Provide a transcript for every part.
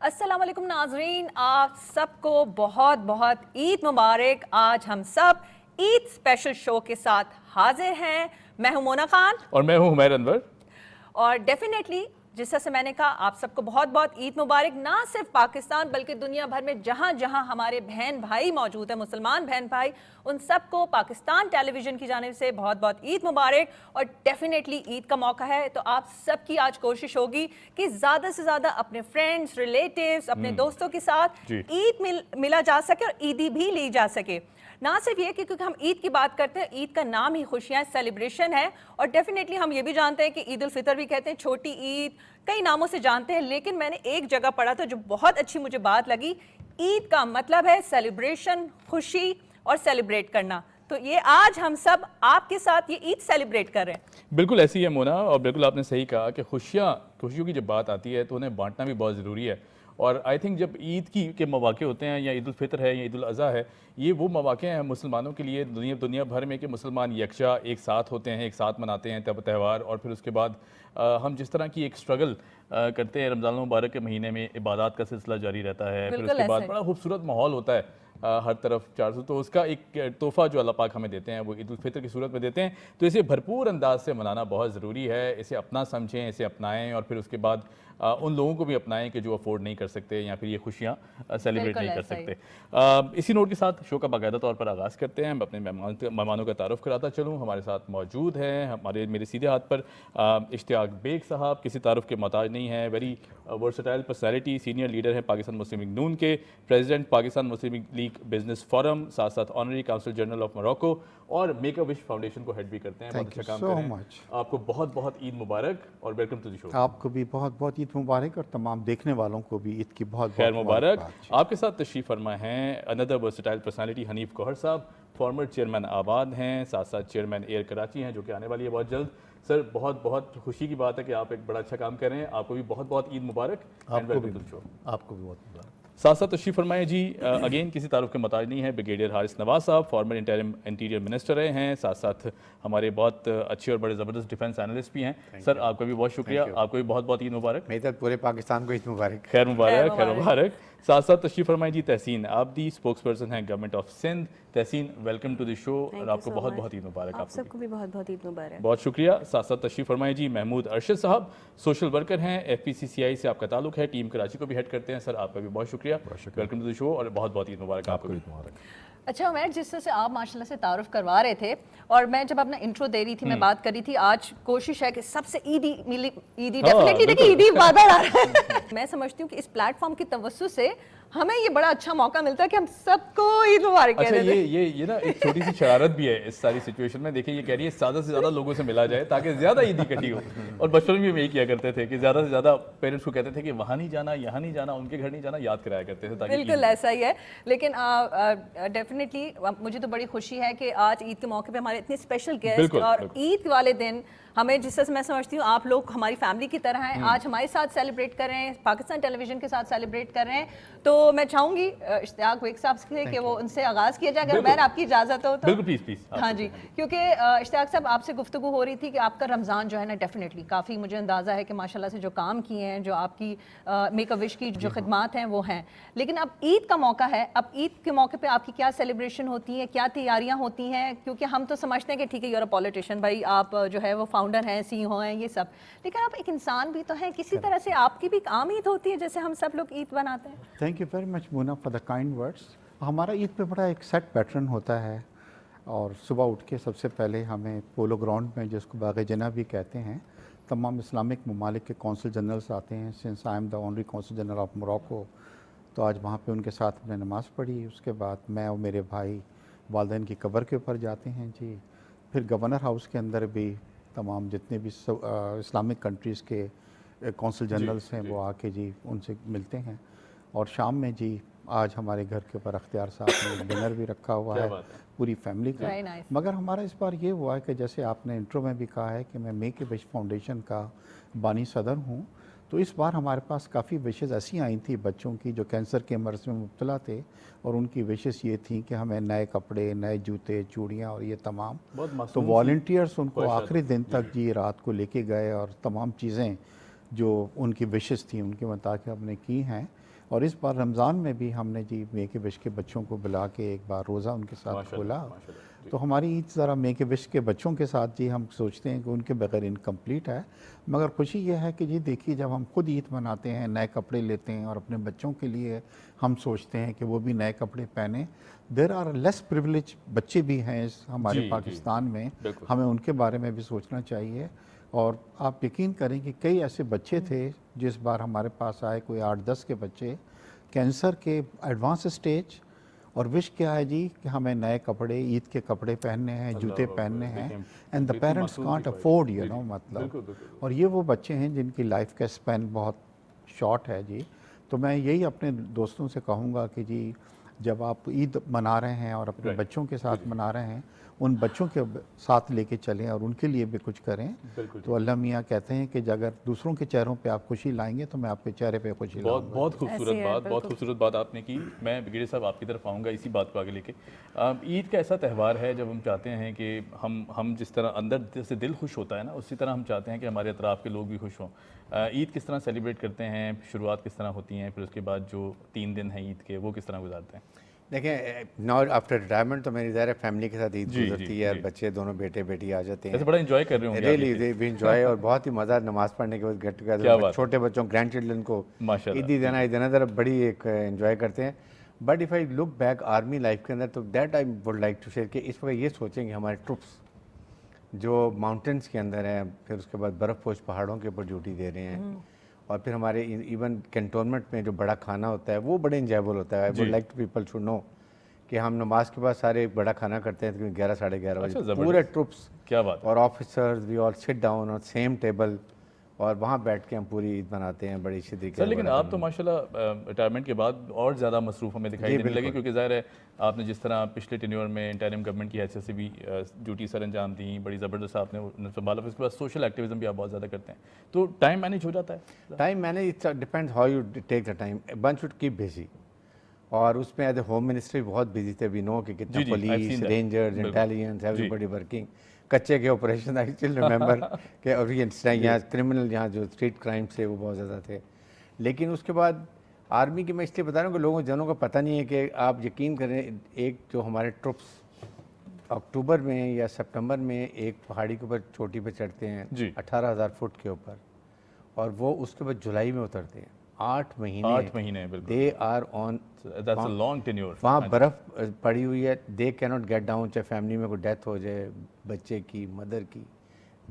अस्सलाम वालेकुम नाजरीन, आप सबको बहुत बहुत ईद मुबारक। आज हम सब ईद स्पेशल शो के साथ हाजिर हैं। मैं हूं मोना खान और मैं हूं हुमैर अनवर। और डेफिनेटली जिस तरह से मैंने कहा, आप सबको बहुत बहुत ईद मुबारक। ना सिर्फ पाकिस्तान बल्कि दुनिया भर में जहां जहां हमारे बहन भाई मौजूद हैं, मुसलमान बहन भाई, उन सबको पाकिस्तान टेलीविजन की जानिब से बहुत बहुत ईद मुबारक। और डेफिनेटली ईद का मौका है तो आप सबकी आज कोशिश होगी कि ज़्यादा से ज़्यादा अपने फ्रेंड्स, रिलेटिव्स, अपने दोस्तों के साथ ईद मिला जा सके और ईदी भी ली जा सके। ना सिर्फ ये कि क्योंकि हम ईद की बात करते हैं, ईद का नाम ही खुशियां, सेलिब्रेशन है। और डेफिनेटली हम ये भी जानते हैं कि ईद उल फितर भी कहते हैं, छोटी ईद, कई नामों से जानते हैं। लेकिन मैंने एक जगह पढ़ा था जो बहुत अच्छी मुझे बात लगी। ईद का मतलब है सेलिब्रेशन, खुशी और सेलिब्रेट करना। तो ये आज हम सब आपके साथ ये ईद सेलिब्रेट कर रहे हैं। बिल्कुल ऐसी है मोना, और बिल्कुल आपने सही कहा कि खुशियों की जब बात आती है तो उन्हें बांटना भी बहुत ज़रूरी है। और आई थिंक जब ईद के मौके होते हैं, या ईद उल फितर है या ईद उल अज़हा है, ये वो मौके हैं मुसलमानों के लिए दुनिया भर में कि मुसलमान यकजा एक साथ होते हैं, एक साथ मनाते हैं तब त्यौहार। और फिर उसके बाद हम जिस तरह की एक स्ट्रगल करते हैं, रमज़ान मुबारक के महीने में इबादत का सिलसिला जारी रहता है, फिर उसके बाद बड़ा खूबसूरत माहौल होता है हर तरफ 400। तो उसका एक तोहफ़ा जो अल्लाह पाक हमें देते हैं वो ईद उल फितर की सूरत में देते हैं। तो इसे भरपूर अंदाज से मनाना बहुत ज़रूरी है। इसे अपना समझें, इसे अपनाएं, और फिर उसके बाद उन लोगों को भी अपनाएं कि जो अफोर्ड नहीं कर सकते या फिर ये खुशियाँ सेलिब्रेट नहीं कर सकते। इसी नोट के साथ शो का बाकायदा तौर पर आगाज़ करते हैं। मैं अपने मेहमानों का तारुफ कराता चलूँ। हमारे साथ मौजूद हैं मेरे सीधे हाथ पर इश्तियाक बेग साहब, किसी तारुफ के मोहताज नहीं है। Very versatile personality, senior leader हैं पाकिस्तान मुस्लिम लीग नून के, president Pakistan Muslim League business forum, साथ साथ honorary council general of Morocco, और मेक अ विश फाउंडेशन को हेड भी करते हैं। बहुत अच्छा काम कर रहे हैं। आपको बहुत बहुत ईद मुबारक और वेलकम टू द शो। आपको भी बहुत बहुत ईद मुबारक और तमाम देखने वालों को भी ईद की बहुत खैर मुबारक। आपके साथ तशरीफ़ फरमा हैं another versatile personality Hanif Gohar साहब, फॉर्मर चेयरमैन आबाद हैं, साथ साथ चेयरमैन एयर कराची हैं, जो कि आने वाली है बहुत जल्द। सर, बहुत बहुत खुशी की बात है कि आप एक बड़ा अच्छा काम कर रहे हैं। आपको भी बहुत बहुत ईद मुबारक। आपको भी बहुत मुबारक। साथ साथ तशरीफ़ फरमाए जी। अगेन किसी तारुफ के मोहताज नहीं है, ब्रिगेडियर हारिस नवाज साहब, फॉर्मर इंटीरियर मिनिस्टर रहे हैं, साथ साथ हमारे बहुत अच्छे और बड़े ज़बरदस्त डिफेंस एनालिस्ट भी हैं। सर, आपका भी बहुत शुक्रिया। आपको भी बहुत बहुत ईद मुबारक। मेरी तरफ पूरे पाकिस्तान को ईद मुबारक। खैर मुबारक, खैर मुबारक। साथ साथ तशरीफ़ फरमाए जी तहसीन आबदी, स्पोक्स पर्सन हैं government of Sindh. Tehseen, welcome to the show और आपको बहुत बहुत ईद मुबारक। आप सबको भी बहुत बहुत ईद मुबारक। बहुत शुक्रिया। साथ साथ तशरीफ़ फरमाए जी महमूद अरशद साहब, सोशल वर्कर हैं, FPCCI से आपका ताल्लुक है, टीम कराची को भी हेड करते हैं। सर, आपका भी बहुत शुक्रिया, वेलकम टू द शो और बहुत बहुत ईद मुबारक। आपको ईद मुबारक। अच्छा उमैर, जिस तरह से आप माशाल्लाह से तारुफ करवा रहे थे और मैं जब अपना इंट्रो दे रही थी, मैं बात कर रही थी, आज कोशिश है कि सबसे ईदी डेफिनेटली देखिए ईदी बार बार आ रहा है। मैं समझती हूँ कि इस प्लेटफॉर्म की तवज्जो से हमें ये बड़ा अच्छा मौका मिलता है कि हम सबको ईद मुबारक कह दें। ये ना एक छोटी सी शरारत भी है इस सारी सिचुएशन में। देखिए, ये कह रही है ज़्यादा से ज़्यादा लोगों से मिला जाए ताकि ज़्यादा ईद इकट्ठी हो। और बचपन में भी यही किया करते थे कि ज़्यादा से ज़्यादा पेरेंट्स को कहते थे कि वहाँ नहीं जाना, यहाँ नहीं जाना, उनके घर नहीं जाना, याद कराया करते थे। बिल्कुल ऐसा ही है। लेकिन डेफिनेटली मुझे तो बड़ी खुशी है कि आज ईद के मौके पे हमारे इतने स्पेशल गेस्ट, और ईद वाले दिन हमें, जिस तरह से मैं समझती हूँ आप लोग हमारी फैमिली की तरह हैं, आज हमारे साथ सेलिब्रेट कर रहे हैं, पाकिस्तान टेलीविजन के साथ सेलिब्रेट कर रहे हैं। तो मैं चाहूँगी इश्तियाक बेग साहब से कि वो उनसे आगाज़ किया जाए, अगर मैं आपकी इजाज़त हो तो। बिल्कुल, प्लीज़। हाँ जी, क्योंकि इश्तियाक साहब आपसे गुफ्तगू हो रही थी कि आपका रमज़ान जो है ना, डेफिनेटली काफ़ी मुझे अंदाज़ा है कि माशाल्लाह से जो काम किए हैं, जो आपकी मेक अ विश की जो खिदमात हैं वो हैं। लेकिन अब ईद का मौका है, अब ईद के मौके पर आपकी क्या सेलिब्रेशन होती है, क्या तैयारियाँ होती हैं? क्योंकि हम तो समझते हैं कि ठीक है, यूर अ पॉलिटिशियन, भाई आप जो है वो फाउंडर हैं, CEO हैं, ये सब, लेकिन आप एक इंसान भी तो हैं, किसी तरह से आपकी भी आम ईद होती है जैसे हम सब लोग ईद बनाते हैं। Thank you very much Mona for the kind words. हमारा ईद पे बड़ा एक सेट पैटर्न होता है, और सुबह उठ के सबसे पहले हमें पोलो ग्राउंड में, जिसको बाग जना भी कहते हैं, तमाम इस्लामिक ममालिक के कौंसल जनरल्स आते हैं। Since I am the honorary consul general of Morocco, तो आज वहाँ पे उनके साथ हमने नमाज़ पढ़ी। उसके बाद मैं और मेरे भाई वालिदैन की कब्र के ऊपर जाते हैं जी। फिर गवर्नर हाउस के अंदर भी तमाम जितने भी इस्लामिक कंट्रीज़ के कौंसल जनरल्स हैं वो आके जी उनसे मिलते हैं। और शाम में जी आज हमारे घर के ऊपर अख्तियार साहब ने डिनर भी रखा हुआ है पूरी फैमिली का। मगर हमारा इस बार ये हुआ है कि जैसे आपने इंट्रो में भी कहा है कि मैं मेक ए विश फाउंडेशन का बानी सदर हूँ, तो इस बार हमारे पास काफ़ी विशेज़ ऐसी आई थी बच्चों की जो कैंसर के मर्ज़ में मुब्तला थे, और उनकी विशेज़ ये थी कि हमें नए कपड़े, नए जूते, चूड़ियाँ और ये तमाम। तो वॉल्टियर्स उनको आखिरी दिन तक जी रात को लेके गए और तमाम चीज़ें जो उनकी विशेज़ थी उनके मुताबिक हमने की हैं। और इस बार रमज़ान में भी हमने जी मेक ए विश के बच्चों को बुला के एक बार रोज़ा उनके साथ माशाल्लाह, खोला। माशाल्लाह, जी। तो हमारी ईद ज़रा मेक ए विश के बच्चों के साथ जी हम सोचते हैं कि उनके बगैर इनकम्प्लीट है, मगर खुशी यह है कि जी देखिए जब हम खुद ईद मनाते हैं, नए कपड़े लेते हैं और अपने बच्चों के लिए हम सोचते हैं कि वो भी नए कपड़े पहने। देर आर लेस प्रिविलेज बच्चे भी हैं इस हमारे जी, पाकिस्तान में, बिल्कुल। हमें उनके बारे में भी सोचना चाहिए। और आप यकीन करें कि कई ऐसे बच्चे थे जिस बार हमारे पास आए, कोई 8-10 के बच्चे कैंसर के एडवांस स्टेज, और विश क्या है जी कि हमें नए कपड़े, ईद के कपड़े पहनने हैं, जूते अल्लाह पहनने अकबर, हैं, देखिए, एंड द इतनी पेरेंट्स मासूम कांट सी ख्वाहिश। अफोर्ड जी, मतलब। बिल्कुल, बिल्कुल। और ये वो बच्चे हैं जिनकी लाइफ का स्पैन बहुत शॉर्ट है जी। तो मैं यही अपने दोस्तों से कहूँगा कि जी जब आप ईद मना रहे हैं और अपने Right. बच्चों के साथ मना रहे हैं, उन बच्चों के साथ लेके चलें और उनके लिए भी कुछ करें। बिल्कुल तो अल्लाह मियाँ कहते हैं कि अगर दूसरों के चेहरों पे आप खुशी लाएंगे तो मैं आपके चेहरे पे खुशी बहुत लाऊंगा। बहुत ऐसे खूबसूरत है, बात, बहुत बिल्कुल। खूबसूरत बात आपने की। मैं ब्रिगेडियर साहब आपकी तरफ आऊँगा इसी बात को आगे लेके। ईद का ऐसा त्यौहार है जब हम चाहते हैं कि हम जिस तरह अंदर से दिल खुश होता है ना, उसी तरह हम चाहते हैं कि हमारे अतराफ़ के लोग भी खुश हों। ईद किस तरह सेलिब्रेट करते हैं, शुरुआत किस तरह होती हैं, फिर उसके बाद जो 3 दिन हैं ईद के वो किस तरह गुजारते हैं? देखें, नाउ आफ्टर रिटायरमेंट तो मेरी ज़ाहिर है फैमिली के साथ ईद जी, गुजरती जी, है और जी। बच्चे दोनों बेटे बेटी आ जाते वैसे हैं। बड़ा एंजॉय कर रहे होंगे आप रियली ये दे वी एंजॉय और बहुत ही मज़ा नमाज़ पढ़ने के बाद गेट क्या टुगेदर बात है। छोटे बच्चों ग्रैंड चिल्ड्रन को माशाल्लाह, ईदी देना, ईद देना ज़रा बड़ी एक एंजॉय करते हैं। But if I look back army life के अंदर, तो that I would like to share कि इस वक्त ये सोचेंगे हमारे ट्रुप्स जो माउंटेन्स के अंदर हैं, फिर उसके बाद बर्फ़पोश पहाड़ों के ऊपर ड्यूटी दे रहे हैं, और फिर हमारे इवन कैंटोनमेंट में जो बड़ा खाना होता है वो बड़े इंजॉयबल होता है। आई जी। Would like to people should know कि हम नमाज के बाद सारे एक बड़ा खाना करते हैं तकरीबन 11 साढ़े 11 अच्छा, बजे, ज़बरदस्त। पूरे ट्रुप्स क्या बात है। और officers we all sit down on same table, और वहाँ बैठ के हम पूरी ईद मनाते हैं बड़ी अच्छी तरीके सर से। लेकिन बड़ा आप तो माशाल्लाह रिटायरमेंट के बाद और ज़्यादा मसरूफ़ हमें दिखाई जी, देने लगे, बिल्कुल। क्योंकि ज़ाहिर है आपने जिस तरह पिछले टेन्योर में इंटरिम गवर्नमेंट की हैसियत से भी ड्यूटी सर अंजाम दी, बड़ी ज़बरदस्त आपने संभाला, फिर उसके बाद सोशल एक्टिविज़म भी आप बहुत ज़्यादा करते हैं, तो टाइम मैनेज हो जाता है? Time manage it's depends how you take the time, one should keep busy. और उसमें एज ए होम मिनिस्ट्री बहुत बिजी थे, वी नो कि कितना जी, जी, I've police, seen that. Rangers, बिल्कुल। इंटेलिजेंस, जी। Everybody working. कच्चे के ऑपरेशन आई स्टिल रिमेंबर कि और ये यहाँ क्रिमिनल यहाँ जो स्ट्रीट क्राइम थे वो बहुत ज़्यादा थे। लेकिन उसके बाद आर्मी की मैं इसलिए बता रहा हूँ कि लोगों जनों को पता नहीं है कि आप यकीन करें, एक जो हमारे ट्रुप्स अक्टूबर में या सितंबर में एक पहाड़ी के ऊपर चोटी पे चढ़ते हैं जी। 18,000 फुट के ऊपर, और वो उसके बाद जुलाई में उतरते हैं। 8 महीने 8 महीने, बिल्कुल। They are on, that's a long tenure. वहाँ बर्फ़ पड़ी हुई है, they can not get down, चाहे फैमिली में कोई डेथ हो जाए, बच्चे की, मदर की,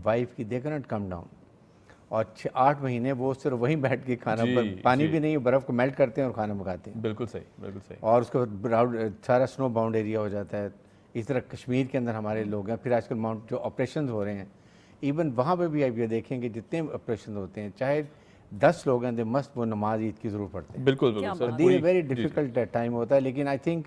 वाइफ की, दे कैन नॉट कम डाउन। और 8 महीने वो सिर्फ वहीं बैठ के खाना, जी, पानी जी। भी नहीं, बर्फ़ को मेल्ट करते हैं और खाना पकाते हैं। बिल्कुल सही, बिल्कुल सही। और उसके बाद सारा स्नो बाउंड एरिया हो जाता है। इस तरह कश्मीर के अंदर हमारे लोग हैं, फिर आजकल माउंट जो ऑपरेशन हो रहे हैं, इवन वहाँ पे भी आप ये देखेंगे जितने ऑपरेशन होते हैं, चाहे 10 लोग हैं, दे मस्त वो नमाज ईद की ज़रूर पढ़ते हैं। बिल्कुल क्या बिल्कुल सर। बात दी पूरी- वेरी जी, जी। डिफिकल्ट टाइम होता है, लेकिन आई थिंक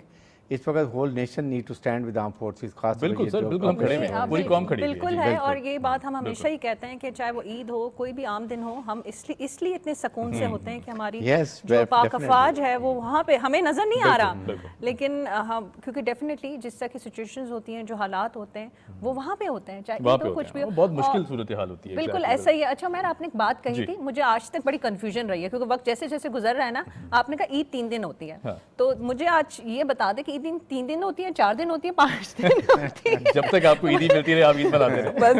इस वक्त whole nation need to stand with arm forces, खास तौर पे बिल्कुल ये सर, जो बिल्कुल हम खड़े operation हैं, हो रहे पूरी हैं। कौम खड़ी हुई है, बिल्कुल जी, है। बिल्कुल। और ये बात हम हमेशा ही कहते हैं कि चाहे वो ईद हो, कोई भी आम दिन हो, हम इसलिए इतने सुकून से होते हैं कि हमारी Yes, जो पाक definitely. अफवाज है वो वहाँ पे हमें नजर नहीं आ रहा, बिल्कुल। लेकिन हम क्योंकि डेफिनेटली जिस तरह की सिचुएशंस होती हैं, जो हालात होते हैं, वो वहाँ पे होते हैं, चाहे वहाँ ईद पे हो, होते कुछ हैं, भी हो। वो बहुत मुश्किल और सूरत हाल होती है। बिल्कुल exactly, ऐसा ही है। अच्छा, मैंने आपने एक बात कही जी। थी, मुझे आज तक बड़ी कंफ्यूजन रही है, क्योंकि वक्त जैसे जैसे गुजर रहा है ना, आपने कहा ईद 3 दिन होती है, हाँ। तो मुझे आज ये बता दें कि ईद 3 दिन होती है, 4 दिन होती है, 5 दिन होती है? जब तक आपको ईदी मिलती रहे आप ईद मनाते रहे। बस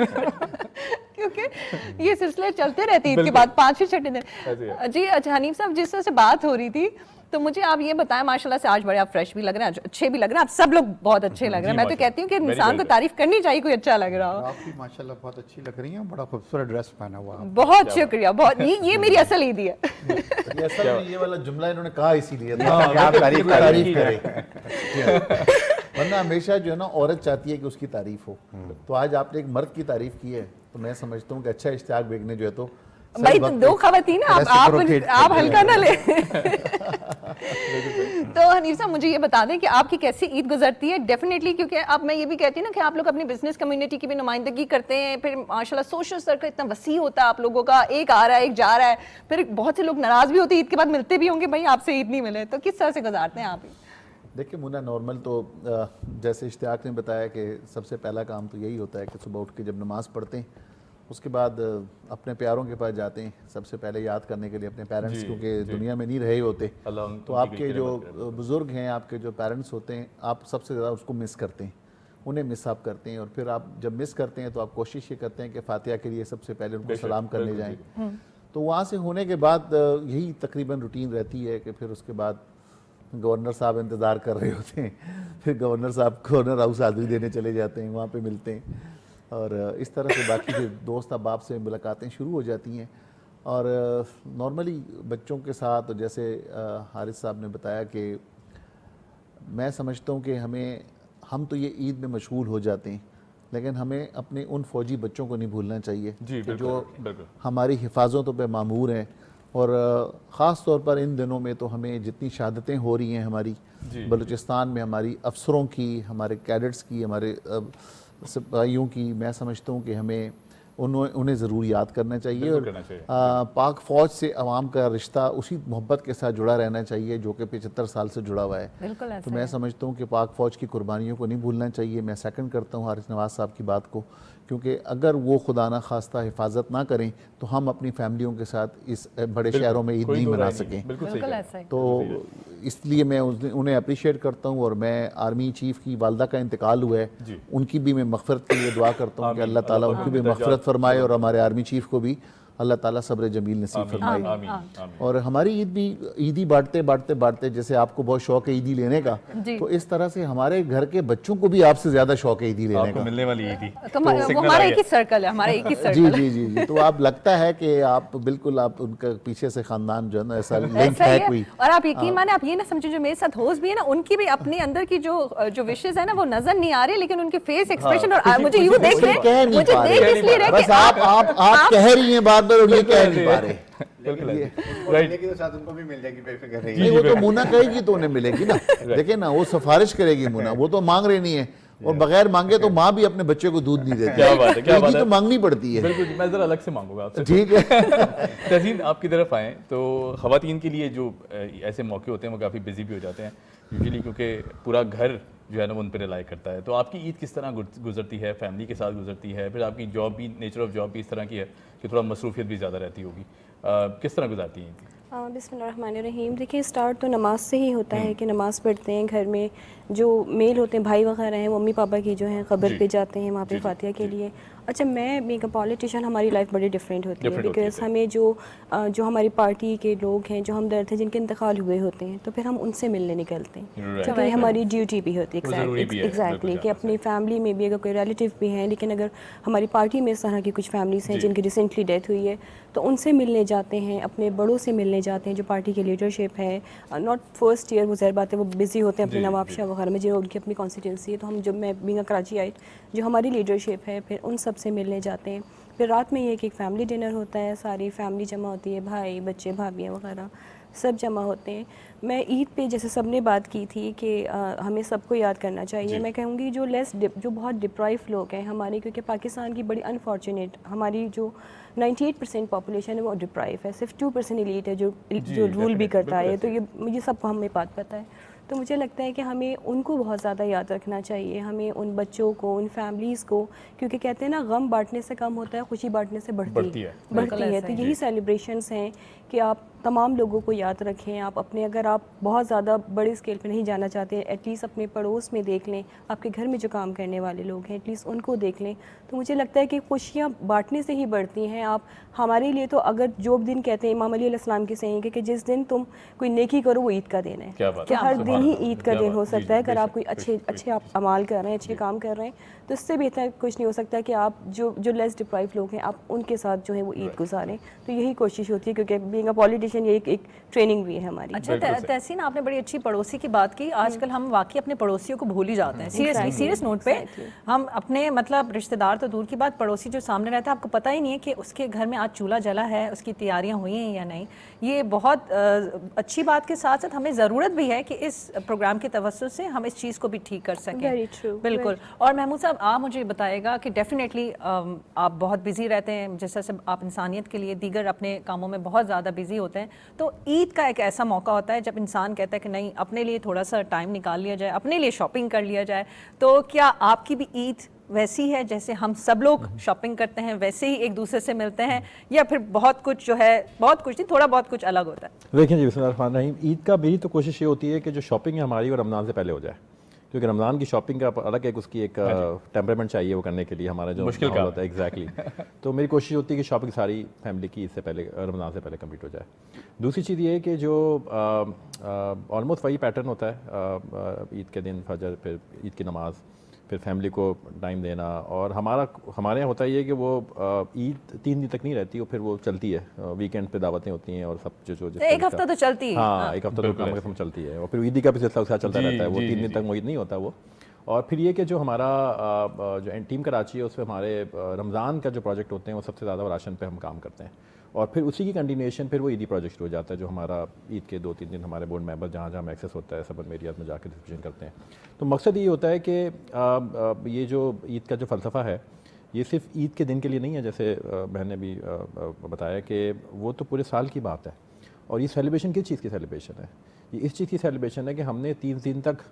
क्योंकि ये सिलसिले चलते रहते हैं ईद के बिल्कुल। बाद 5-6 दिन। ऐसे ही है। जी अच्छा, हनीफ साहब, जिस तरह से बात हो रही थी, तो मुझे आप ये बताएं, माशाल्लाह से आज बड़े आप फ्रेश भी लग रहे हैं, अच्छे भी लग रहे हैं, आप सब लोग बहुत अच्छे लग रहे हैं। जी, मैं तो माशाल्लाह। कहती हूँ कि Very इंसान well को done। तारीफ करनी चाहिए, कोई अच्छा लग रहा हो। आप भी माशाल्लाह बहुत अच्छी लग रही हैं, बड़ा खूबसूरत ड्रेस पहना हुआ है। बहुत शुक्रिया, बहुत। ये मेरी असल ईदी है। ये असल में ये वाला जुमला इन्होंने कहा इसीलिए था हाँ, कि आप तारीफ कोई तारीफ करें। करे। वरना हमेशा जो है ना, औरत चाहती है कि उसकी तारीफ हो, तो आज आपने एक मर्द की तारीफ की है, तो मैं समझता हूँ कि अच्छा इश्तियाक बेग ने जो है तो सही भाई वक्त दो पे- खवातीन हैं, Reciprocate आप करते हल्का ना ले। तो हनीफ साहब, मुझे ये बता दें कि आपकी कैसी ईद गुजरती है? डेफिनेटली, क्योंकि अब मैं ये भी कहती हूँ ना कि आप लोग अपनी बिजनेस कम्युनिटी की भी नुमाइंदगी करते हैं, फिर माशाल्लाह सोशल सर्कल इतना वसी होता है आप लोगों का, एक आ रहा है एक जा रहा है, फिर बहुत से लोग नाराज भी होते हैं, ईद के बाद मिलते भी होंगे, भाई आपसे ईद नहीं मिले, तो किस तरह से गुजारते हैं आप? देखिए मुन्ना, नॉर्मल तो जैसे इश्तियाक ने बताया कि सबसे पहला काम तो यही होता है कि सुबह उठ के जब नमाज़ पढ़ते हैं उसके बाद अपने प्यारों के पास जाते हैं सबसे पहले याद करने के लिए अपने पेरेंट्स, जी, क्योंकि जी। दुनिया में नहीं रहे होते। अल्लाह तो आपके जो बुज़ुर्ग हैं, आपके जो पेरेंट्स होते हैं, आप सबसे ज़्यादा उसको मिस करते हैं, उन्हें मिस आप करते हैं। और फिर आप जब मिस करते हैं तो आप कोशिश ये करते हैं कि फातिहा के लिए सबसे पहले उनको बेशक, सलाम करने बिल्कुल, जाएं। तो वहाँ से होने के बाद यही तकरीबन रूटीन रहती है कि फिर उसके बाद गवर्नर साहब इंतज़ार कर रहे होते हैं, फिर गवर्नर साहब गवर्नर हाउस हाज़िरी देने चले जाते हैं, वहाँ पे मिलते हैं, और इस तरह से बाकी फिर दोस्त अहबाब से मुलाकातें शुरू हो जाती हैं। और नॉर्मली बच्चों के साथ जैसे हारिस साहब ने बताया कि मैं समझता हूँ कि हम तो ये ईद में मशगूल हो जाते हैं, लेकिन हमें अपने उन फ़ौजी बच्चों को नहीं भूलना चाहिए जी, कि बिल्कुल, जो बिल्कुल। हमारी हिफाजतों पे मामूर हैं। और ख़ास तौर पर इन दिनों में तो हमें जितनी शहादतें हो रही हैं हमारी जी। बलूचिस्तान में, हमारी अफसरों की, हमारे कैडेट्स की, हमारे सिपाहियों की, मैं समझता हूँ कि हमें उन्हें ज़रूर याद करना चाहिए। बिल्कुल और करना चाहिए। पाक फ़ौज से अवाम का रिश्ता उसी मोहब्बत के साथ जुड़ा रहना चाहिए जो कि 75 साल से जुड़ा हुआ है। बिल्कुल तो ऐसा मैं है। समझता हूँ कि पाक फ़ौज की कुर्बानियों को नहीं भूलना चाहिए। मैं सेकंड करता हूँ हारिस नवाज़ साहब की बात को, क्योंकि अगर वो खुदा ना खास्ता हिफाजत ना करें तो हम अपनी फैमिलियों के साथ इस बड़े शहरों में ईद कोई नहीं दो मना राय नहीं, सकें। बिल्कुल सही बिल्कुल कहा। ऐसा ही। तो इसलिए मैं उन्हें अप्रिशिएट करता हूँ। और मैं आर्मी चीफ़ की वालदा का इंतकाल हुआ है, जी। उनकी भी मैं मग़फ़िरत के लिए दुआ करता हूँ कि आमीन। अल्लाह ताला अल्लाह उनकी भी उनके मग़फ़िरत दर्जात फरमाए और हमारे आर्मी चीफ़ को भी अल्लाह ताला सब्र जमील नसीब आमीन, फरमाए। आमीन, आमीन। और हमारी ईद भी ईदी बांटते जैसे आपको बहुत शौक है ईदी लेने का, जी। तो इस तरह से हमारे घर के बच्चों को भी आपसे ज़्यादा शौक है ईदी लेने आपको का। मिलने वाली ईद ही तो वो हमारा एक ही सर्कल है, हमारा एक ही जी सर्कल जी जी जी। तो आप लगता है कि आप बिल्कुल आप उनका पीछे से ख़ानदान जो है ना ऐसा लिंक ऐसा है ही है। कोई। और आप यकीन माने, आप ये ना समझे, जो मेरे साथ होस्ट भी है ना, उनकी भी अपने अंदर की जो विशेष है ना वो नजर नहीं आ रही, लेकिन उनके फेस एक्सप्रेशन और खुशी- मुझे खुशी यूं से देख बोल रहे रहे हैं, कह नहीं मुझे पा देख रहे। इसलिए रहे बस कि आप कह रही हैं बार बार और ये कह नहीं पा रहे। बिल्कुल ऐसे। उनको मिलेगी तो साथ उनको भी मिल जाएगी, बेफिक्र रहिए। नहीं, वो तो मुन्ना कहेगी तो उन्हें मिलेगी ना। देखिए ना, वो सिफारिश करेगी मुन्ना, वो तो मांग रही नहीं है। और बगैर मांगे तो माँ भी अपने बच्चे को दूध नहीं देती। क्या बात है, क्या ईदी बात है। तो मांगनी पड़ती है। बिल्कुल, मैं ज़रा अलग से मांगूंगा आपसे। ठीक है। तहसीन, आपकी तरफ आएँ तो ख़वातीन के लिए जो ऐसे मौके होते हैं वो काफ़ी बिजी भी हो जाते हैं यूजुअली, क्योंकि पूरा घर जो है ना वो उन पर रिलाई करता है। तो आपकी ईद किस तरह गुजरती है? फैमिली के साथ गुजरती है? फिर आपकी जॉब भी, नेचर ऑफ जॉब भी इस तरह की है कि थोड़ा मसरूफियत भी ज़्यादा रहती होगी, किस तरह गुजारती हैं ईद? बिस्मिल्लाहिर्रहमानिर्रहीम। देखिए, स्टार्ट तो नमाज से ही होता है कि नमाज़ पढ़ते हैं। घर में जो मेल होते हैं, भाई वगैरह हैं, मम्मी पापा की जो हैं कब्र जी। पे जाते हैं वहाँ पे जी, जी, फातिहा के जी। लिए। अच्छा, मैं बीइंग अ पॉलिटिशियन, हमारी लाइफ बड़ी डिफरेंट होती है, Different होती है, बिकॉज हमें जो हमारी पार्टी के लोग हैं, जो हमदर्द हैं, जिनके इंतकाल हुए होते हैं, तो फिर हम उनसे मिलने निकलते हैं, Right. क्योंकि ये हमारी ड्यूटी भी होती वो ज़रूरी भी है। है, एग्जैक्टली बिल्कुल कि जाना अपनी फैमिली में भी अगर कोई रिलेटिव भी हैं, लेकिन अगर हमारी पार्टी में इस तरह की कुछ फैमिलीज़ हैं जी। जिनकी रिसेंटली डेथ हुई है, तो उनसे मिलने जाते हैं, अपने बड़ों से मिलने जाते हैं जो पार्टी की लीडरशिप है। नॉट फर्स्ट ईयर, वो ज़ाहिर बात है वो बिज़ी होते हैं अपने जी, नवाबशाह वगैरह में, जो उनकी अपनी कॉन्स्टिट्यूंसी है। तो हम, जब मैं बीइंग अ कराची आई, जो हमारी लीडरशिप है, फिर उन सब से मिलने जाते हैं। फिर रात में ये कि एक फैमिली डिनर होता है, सारी फैमिली जमा होती है, भाई बच्चे भाभियाँ वगैरह सब जमा होते हैं। मैं ईद पे जैसे सबने बात की थी कि हमें सबको याद करना चाहिए। जी। मैं कहूँगी जो बहुत डिप्राइव लोग हैं हमारे, क्योंकि पाकिस्तान की बड़ी अनफॉर्चुनेट, हमारी जो 98% पॉपुलेशन है वो डिप्राइव है, सिर्फ 2% एलीट है जो रूल भी definitely, करता है। बिल्कुल तो ये मुझे सबको हमें बात पता है। तो मुझे लगता है कि हमें उनको बहुत ज़्यादा याद रखना चाहिए, हमें उन बच्चों को, उन फैमिलीज़ को, क्योंकि कहते हैं ना, गम बांटने से कम होता है, खुशी बांटने से बढ़ती बढ़ती है। बिल्कुल है। ऐसा तो ही। यही सेलिब्रेशंस हैं कि आप तमाम लोगों को याद रखें। आप अपने, अगर आप बहुत ज़्यादा बड़े स्केल पे नहीं जाना चाहते, एटलीस्ट अपने पड़ोस में देख लें, आपके घर में जो काम करने वाले लोग हैं एटलीस्ट उनको देख लें। तो मुझे लगता है कि खुशियाँ बांटने से ही बढ़ती हैं। आप हमारे लिए तो, अगर जो दिन कहते हैं इमाम अली अलैहिस्सलाम की सही है कि जिस दिन तुम कोई नेकी करो वो ईद का दिन है। क्या बात कि है, हर सुभान दिन ही अल्लाह, ईद का क्या दिन बात, हो जी, सकता है। जी, अगर आप बेशक, कोई बेशक, अच्छे आप अमाल कर रहे हैं, अच्छे काम कर रहे हैं, तो इससे बेहतर कुछ नहीं हो सकता कि आप जो लेस डिप्राइव लोग हैं, आप उनके साथ जो है वो ईद गुजारें। तो यही कोशिश होती है, क्योंकि बीइंग अ पॉलिटिशियन ये एक ट्रेनिंग भी है हमारी। अच्छा, बिल्कुल सही। तहसीन, आपने बड़ी अच्छी पड़ोसी की बात की। आजकल हम वाकई अपने पड़ोसियों को भूल ही जाते हैं। सीरियसली, Exactly, सीरियस नोट पे exactly. हम अपने, मतलब रिश्तेदार तो दूर की बात, पड़ोसी जो सामने रहता है, आपको पता ही नहीं है कि उसके घर में आज चूल्हा जला है, उसकी तैयारियां हुई हैं या नहीं। ये बहुत अच्छी बात के साथ साथ हमें ज़रूरत भी है कि इस प्रोग्राम के तवज्जुह से हम इस चीज़ को भी ठीक कर सकें। Very true, बिल्कुल। और महमूद साहब, आप मुझे बताएगा कि डेफिनेटली आप बहुत बिजी रहते हैं, जिस तरह से आप इंसानियत के लिए दीगर अपने कामों में बहुत ज़्यादा बिजी होते हैं। तो ईद का एक ऐसा मौका होता है जब इंसान कहता है कि नहीं, अपने लिए थोड़ा सा टाइम निकाल लिया जाए, अपने लिए शॉपिंग कर लिया जाए। तो क्या आपकी भी ईद वैसी है जैसे हम सब लोग शॉपिंग करते हैं, वैसे ही एक दूसरे से मिलते हैं, या फिर बहुत कुछ जो है, बहुत कुछ नहीं, थोड़ा बहुत कुछ अलग होता है? देखिए जी, बिस्मिल्लाहिर्रहमानिर्रहीम, ईद का मेरी तो कोशिश ये होती है कि जो शॉपिंग है हमारी वो रमज़ान से पहले हो जाए, क्योंकि रमज़ान की शॉपिंग का अलग एक उसकी एक टेम्परामेंट चाहिए वो करने के लिए, हमारा जो मुश्किल माहौल काम होता है एग्जैक्टली। तो मेरी कोशिश होती है कि शॉपिंग सारी फैमिली की इससे पहले, रमज़ान से पहले कंप्लीट हो जाए। दूसरी चीज़ ये है कि जो ऑलमोस्ट वही पैटर्न होता है, ईद के दिन फजर, फिर ईद की नमाज़, फिर फैमिली को टाइम देना, और हमारे यहाँ होता ही है कि वो ईद 3 दिन तक नहीं रहती, और फिर वो चलती है, वीकेंड पे दावतें होती हैं और सब जो एक हफ्ता तो चलती है। हाँ, एक हफ्ता तो कम से कम चलती है, और फिर ईदी का भी सिलसिला उसके साथ चलता रहता है, वो 3 दिन तक मुईद नहीं होता वो। और फिर ये कि जो हमारा जो टीम कराची है उसमें हमारे रमज़ान का जो प्रोजेक्ट होते हैं वो सबसे ज़्यादा राशन पे हम काम करते हैं, और फिर उसी की कंटिन्यूएशन फिर वो ईदी प्रोजेक्ट शुरू हो जाता है, जो हमारा ईद के 2-3 दिन हमारे बोर्ड मेंबर जहाँ जहाँ एक्सेस होता है सब एरियाज में जाकर डिस्कशन करते हैं। तो मकसद ये होता है कि ये जो ईद का जो फ़लसफ़ा है ये सिर्फ ईद के दिन के लिए नहीं है, जैसे बहन ने भी बताया कि वो तो पूरे साल की बात है। और ये सेलिब्रेशन किस चीज़ की सेलिब्रेशन है? ये इस चीज़ की सेलिब्रेशन है कि हमने 30 दिन तक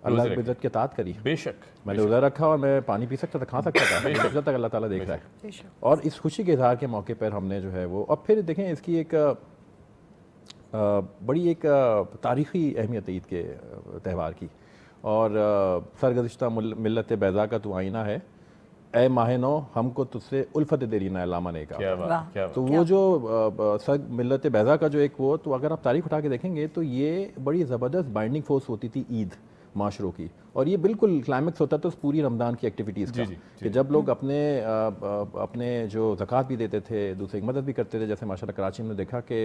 अल्लाह की इज़्ज़त की अतात करी। बेशक मैंने रोज़ा रखा और मैं पानी पी सकता था, खा सकता था, इज़्ज़त तक अल्लाह ताला देख रहा है। और इस खुशी के इज़हार के मौके पर हमने जो है वो, और फिर देखें इसकी एक बड़ी एक तारीख़ी अहमियत है ईद के त्यौहार की। और सरगुज़िश्ता मिल्लत बैज़ा का तू आईना है, ए माह नौ हमको तुझसे उल्फत देरीना, अल्लामा ने कहा। क्या बात, क्या बात। तो वो जो सर मिल्लत बैज़ा का जो एक वो, तो अगर आप तारीख उठा के देखेंगे तो ये बड़ी ज़बरदस्त बाइंडिंग फोर्स होती थी ईद माशरों की, और ये बिल्कुल क्लाइमेक्स होता था उस पूरी रमज़ान की एक्टिविटीज़ का, कि जब लोग अपने जो ज़कात भी देते थे, दूसरे की मदद भी करते थे। जैसे माशाल्लाह कराची में देखा कि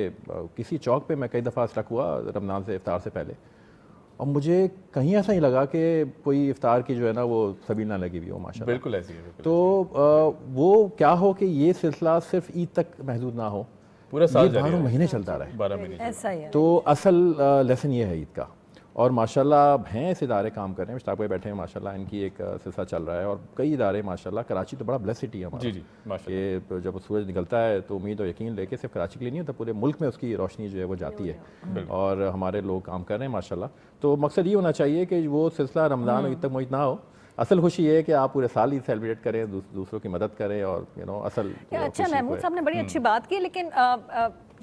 किसी चौक पे मैं कई दफ़ा स्टक हुआ रमज़ान से इफ्तार से पहले, और मुझे कहीं ऐसा ही लगा कि कोई इफ्तार की जो है ना वो सबील ना लगी हुई हो माशाल्लाह। बिल्कुल ऐसी है, बिल्कुल तो वो क्या हो कि ये सिलसिला सिर्फ ईद तक महदूद ना हो, पूरा साल जारी 12 रहे। महीने चलता रहे। 12 महीने ऐसा ही है। तो असल लेसन ये है ईद का। और माशाल्लाह हैं ऐसे इदारे काम कर रहे हैं, स्टाफ पे बैठे हैं माशाल्लाह, इनकी एक सिलसिला चल रहा है, और कई इदारे माशाल्लाह। कराची तो बड़ा ब्लेस सिटी है हमारा। जी माशाल्लाह। ये जब सूरज निकलता है तो उम्मीद और यकीन लेके सिर्फ कराची के लिए नहीं होता, पूरे मुल्क में उसकी रोशनी जो है वो जाती है, और हमारे लोग काम कर रहे हैं माशाल्लाह। तो मकसद ये होना चाहिए कि वो सिलसिला रमज़ान और ईद तक मुईद ना हो। असल खुशी ये है कि आप पूरे साल ही सेलिब्रेट करें, दूसरों की मदद करें, और असल अच्छा, महमूद साहब ने बड़ी अच्छी बात की, लेकिन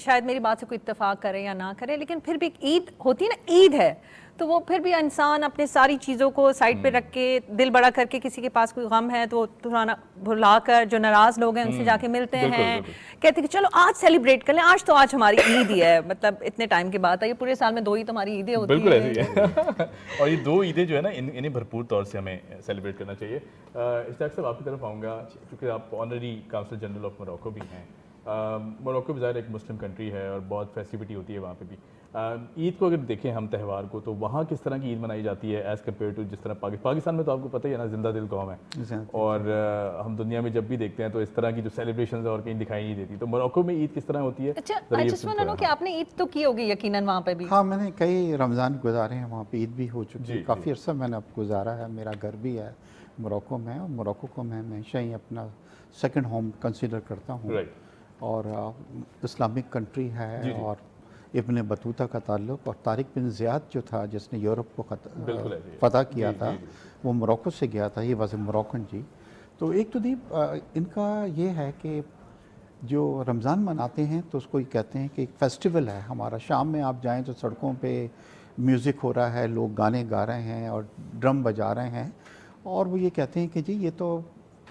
शायद मेरी बात से कोई इत्तेफाक करे या ना करे, लेकिन फिर भी ईद होती है ना, ईद है तो वो फिर भी इंसान अपने सारी चीज़ों को साइड पे रख के, दिल बड़ा करके, किसी के पास कोई गम है तो पुराना भुला कर, जो नाराज़ लोग हैं उनसे जाके मिलते हैं, कहते हैं कि चलो आज सेलिब्रेट कर लें, आज हमारी ईद ही है। मतलब इतने टाइम के बाद है, ये पूरे साल में 2 ही तो हमारी ईदें होती हैं। बिल्कुल ऐसी है। और ये 2 ईदें जो है ना, इन्हें भरपूर तौर से हमें सेलिब्रेट करना चाहिए। इश्ताक साहब आपकी तरफ आऊँगा, क्योंकि आप honorary council general of Morocco भी हैं। मोरक्को भी ज़ाहिर एक मुस्लिम कंट्री है और बहुत फेस्टिविटी होती है वहाँ पे भी। ईद को अगर देखें हम त्यौहार को, तो वहाँ किस तरह की ईद मनाई जाती है एज़ कम्पेयर टू जिस तरह पाकिस्तान में तो आपको पता ही है ना, जिंदा दिल कौम है, और हम दुनिया में जब भी देखते हैं तो इस तरह की जो सेलिब्रेशन और कहीं दिखाई नहीं देती। तो मोरक्को में ईद किस तरह होती है? अच्छा, I just want to know कि आपने ईद तो की होगी यकीनन वहाँ पे भी। हाँ, मैंने कई रमज़ान गुजारे हैं, वहाँ पे ईद भी हो चुकी है, काफ़ी अर्सा मैंने अब गुजारा है। मेरा घर भी है मोरक्को में, और मोरक्को को मैं हमेशा ही अपना सेकंड होम कंसीडर करता हूँ। और इस्लामिक कंट्री है, और इब्न बतूता का ताल्लुक़, और तारिक बिन ज़ियाद जो था जिसने यूरोप को फ़तह किया था, वो मोरक्को से गया था, ये वज़ मोरक्कन जी। तो एक तो इनका ये है कि जो रमज़ान मनाते हैं तो उसको ये कहते हैं कि एक फेस्टिवल है हमारा। शाम में आप जाएं तो सड़कों पे म्यूज़िक हो रहा है, लोग गाने गा रहे हैं और ड्रम बजा रहे हैं, और वो ये कहते हैं कि जी ये तो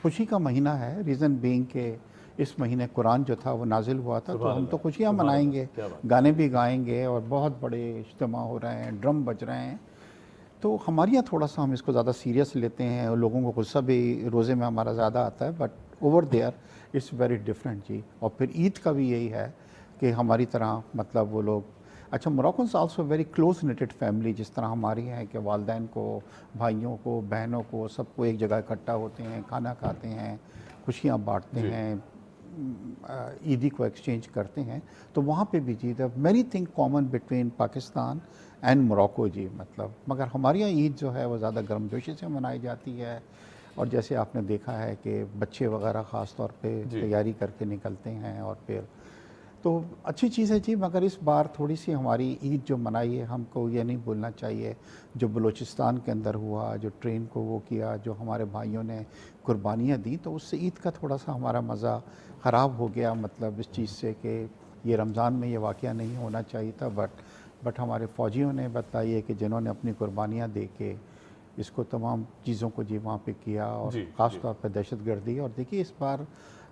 खुशी का महीना है। रीज़न बीइंग के इस महीने कुरान जो था वो नाजिल हुआ था, तो हम तो खुशियाँ मनाएंगे, गाने भी गाएंगे, और बहुत बड़े इज्तिमा हो रहे हैं, ड्रम बज रहे हैं। तो हमारे यहाँ थोड़ा सा हम इसको ज़्यादा सीरियस लेते हैं, और लोगों को गुस्सा भी रोज़े में हमारा ज़्यादा आता है, but over there it's very different जी। और फिर ईद का भी यही है कि हमारी तरह मतलब वो लोग, अच्छा, Moroccans also very close knitted family, जिस तरह हमारी है कि वालिदैन को, भाइयों को, बहनों को, सबको एक जगह इकट्ठा होते हैं, खाना खाते हैं, खुशियाँ बांटते हैं, ईदी को एक्सचेंज करते हैं। तो वहाँ पे भी जी the many thing common between Pakistan and Morocco जी। मतलब मगर हमारे यहाँ ईद जो है वो ज़्यादा गर्मजोशी से मनाई जाती है, और जैसे आपने देखा है कि बच्चे वगैरह ख़ास तौर पे तैयारी करके निकलते हैं, और फिर तो अच्छी चीज़ है जी, मगर इस बार थोड़ी सी हमारी ईद जो मनाई है, हमको ये नहीं भूलना चाहिए जो बलूचिस्तान के अंदर हुआ, जो ट्रेन को वो किया, जो हमारे भाइयों ने कुर्बानियाँ दी, तो उससे ईद का थोड़ा सा हमारा मज़ा ख़राब हो गया, मतलब इस चीज़ से कि ये रमज़ान में ये वाक़या नहीं होना चाहिए था। बट हमारे फ़ौजियों ने बताई है कि जिन्होंने अपनी कुर्बानियाँ दे के इसको तमाम चीज़ों को जी वहाँ पे किया, और ख़ास तौर पे दहशतगर्दी। और देखिए इस बार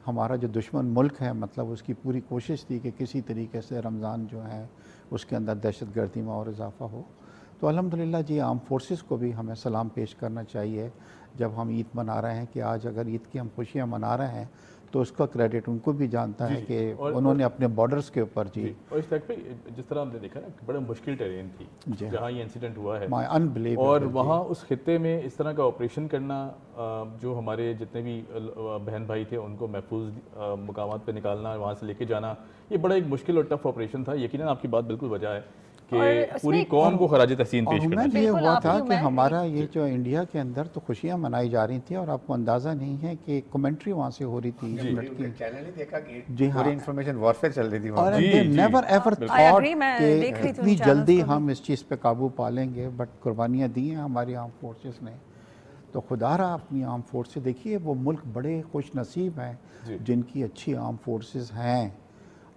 हमारा जो दुश्मन मुल्क है, मतलब उसकी पूरी कोशिश थी कि किसी तरीके से रमज़ान जो है उसके अंदर दहशतगर्दी में और इजाफ़ा हो। तो अल्हम्दुलिल्लाह जी, आर्म फोर्सेस को भी हमें सलाम पेश करना चाहिए जब हम ईद मना रहे हैं, कि आज अगर ईद की हम खुशियाँ मना रहे हैं तो उसका क्रेडिट उनको भी जानता है कि उन्होंने अपने बॉर्डर्स के ऊपर जी। और इस ट्रैक पे जिस तरह हमने देखा ना, बड़ा मुश्किल टेरेन थी जहाँ ये इंसिडेंट हुआ है, अनबिलीवेबल। और वहाँ उस खित्ते में इस तरह का ऑपरेशन करना, जो हमारे जितने भी बहन भाई थे उनको महफूज मुकामात पे निकालना, वहाँ से लेके जाना, ये बड़ा एक मुश्किल और टफ ऑपरेशन था। यकीनन आपकी बात बिल्कुल वजह है कि पूरी कौम को खराज तहसीन पेश करना और चाहिए। ये हुआ था आपकी कि मैं हमारा ये जो इंडिया के अंदर तो खुशियाँ मनाई जा रही थी, और आपको अंदाज़ा नहीं है कि कमेंट्री वहाँ से हो रही थी इस मिनट की। चैनल ही देखा कि जी हाँ। पूरी इन्फॉर्मेशन वॉरफेयर चल रही थी वहाँ और पे। They never ever I thought agree, मैं कि देख रही थी उन इतनी channels जल्दी को भी। हम इस चीज़ पे काबू पा लेंगे, बट कुर्बानियाँ दी हैं हमारी आर्म फोर्सेस ने। तो खुदा रहा अपनी आर्म फोर्सेस, देखिए वो मुल्क बड़े खुश नसीब हैं जिनकी अच्छी आर्म फोर्सेस हैं,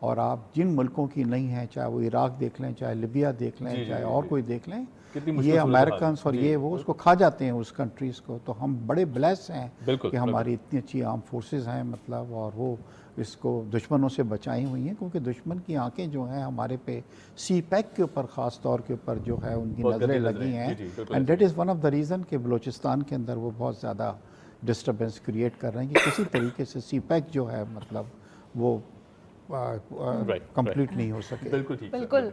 और आप जिन मुल्कों की नहीं हैं, चाहे वो इराक देख लें, चाहे लिबिया देख लें, चाहे और कोई देख लें, कितनी मुश्किल ये सूरत हाल है। अमेरिकन और ये वो उसको खा जाते हैं उस कंट्रीज़ को। तो हम बड़े ब्लेस हैं बिल्कुल, कि हमारी इतनी अच्छी आर्म फोर्सेस हैं, मतलब, और वो इसको दुश्मनों से बचाई हुई हैं, क्योंकि दुश्मन की आंखें जो हैं हमारे पे सी पैक के ऊपर ख़ास तौर के ऊपर जो है उनकी बहुत नज़रें गंदी लगी नज़रें, हैं। जी, बिल्कुल and that is one of the reason कि बलूचिस्तान के अंदर वो बहुत ज़्यादा डिस्टर्बेंस क्रिएट कर रहे हैं कि किसी तरीके से सी पैक जो है, मतलब वो कंप्लीट नहीं हो सके। बिल्कुल ठीक, बिल्कुल।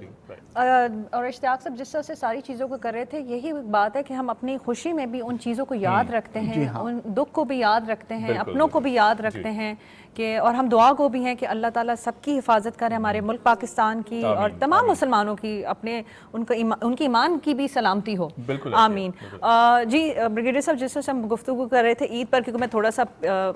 और इश्तियाक साहब जिस तरह से सारी चीज़ों को कर रहे थे, यही बात है कि हम अपनी खुशी में भी उन चीज़ों को याद रखते हैं, उन दुख को भी याद रखते हैं, अपनों को भी याद रखते हैं कि, और हम दुआ को भी हैं कि अल्लाह ताला सबकी हिफाजत करें, हमारे मुल्क पाकिस्तान की और तमाम मुसलमानों की, अपने उनकी ईमान की भी सलामती हो। आमीन। जी ब्रिगेडियर साहब, जिस तरह से हम गुफ्तगू कर रहे थे ईद पर, क्योंकि मैं थोड़ा सा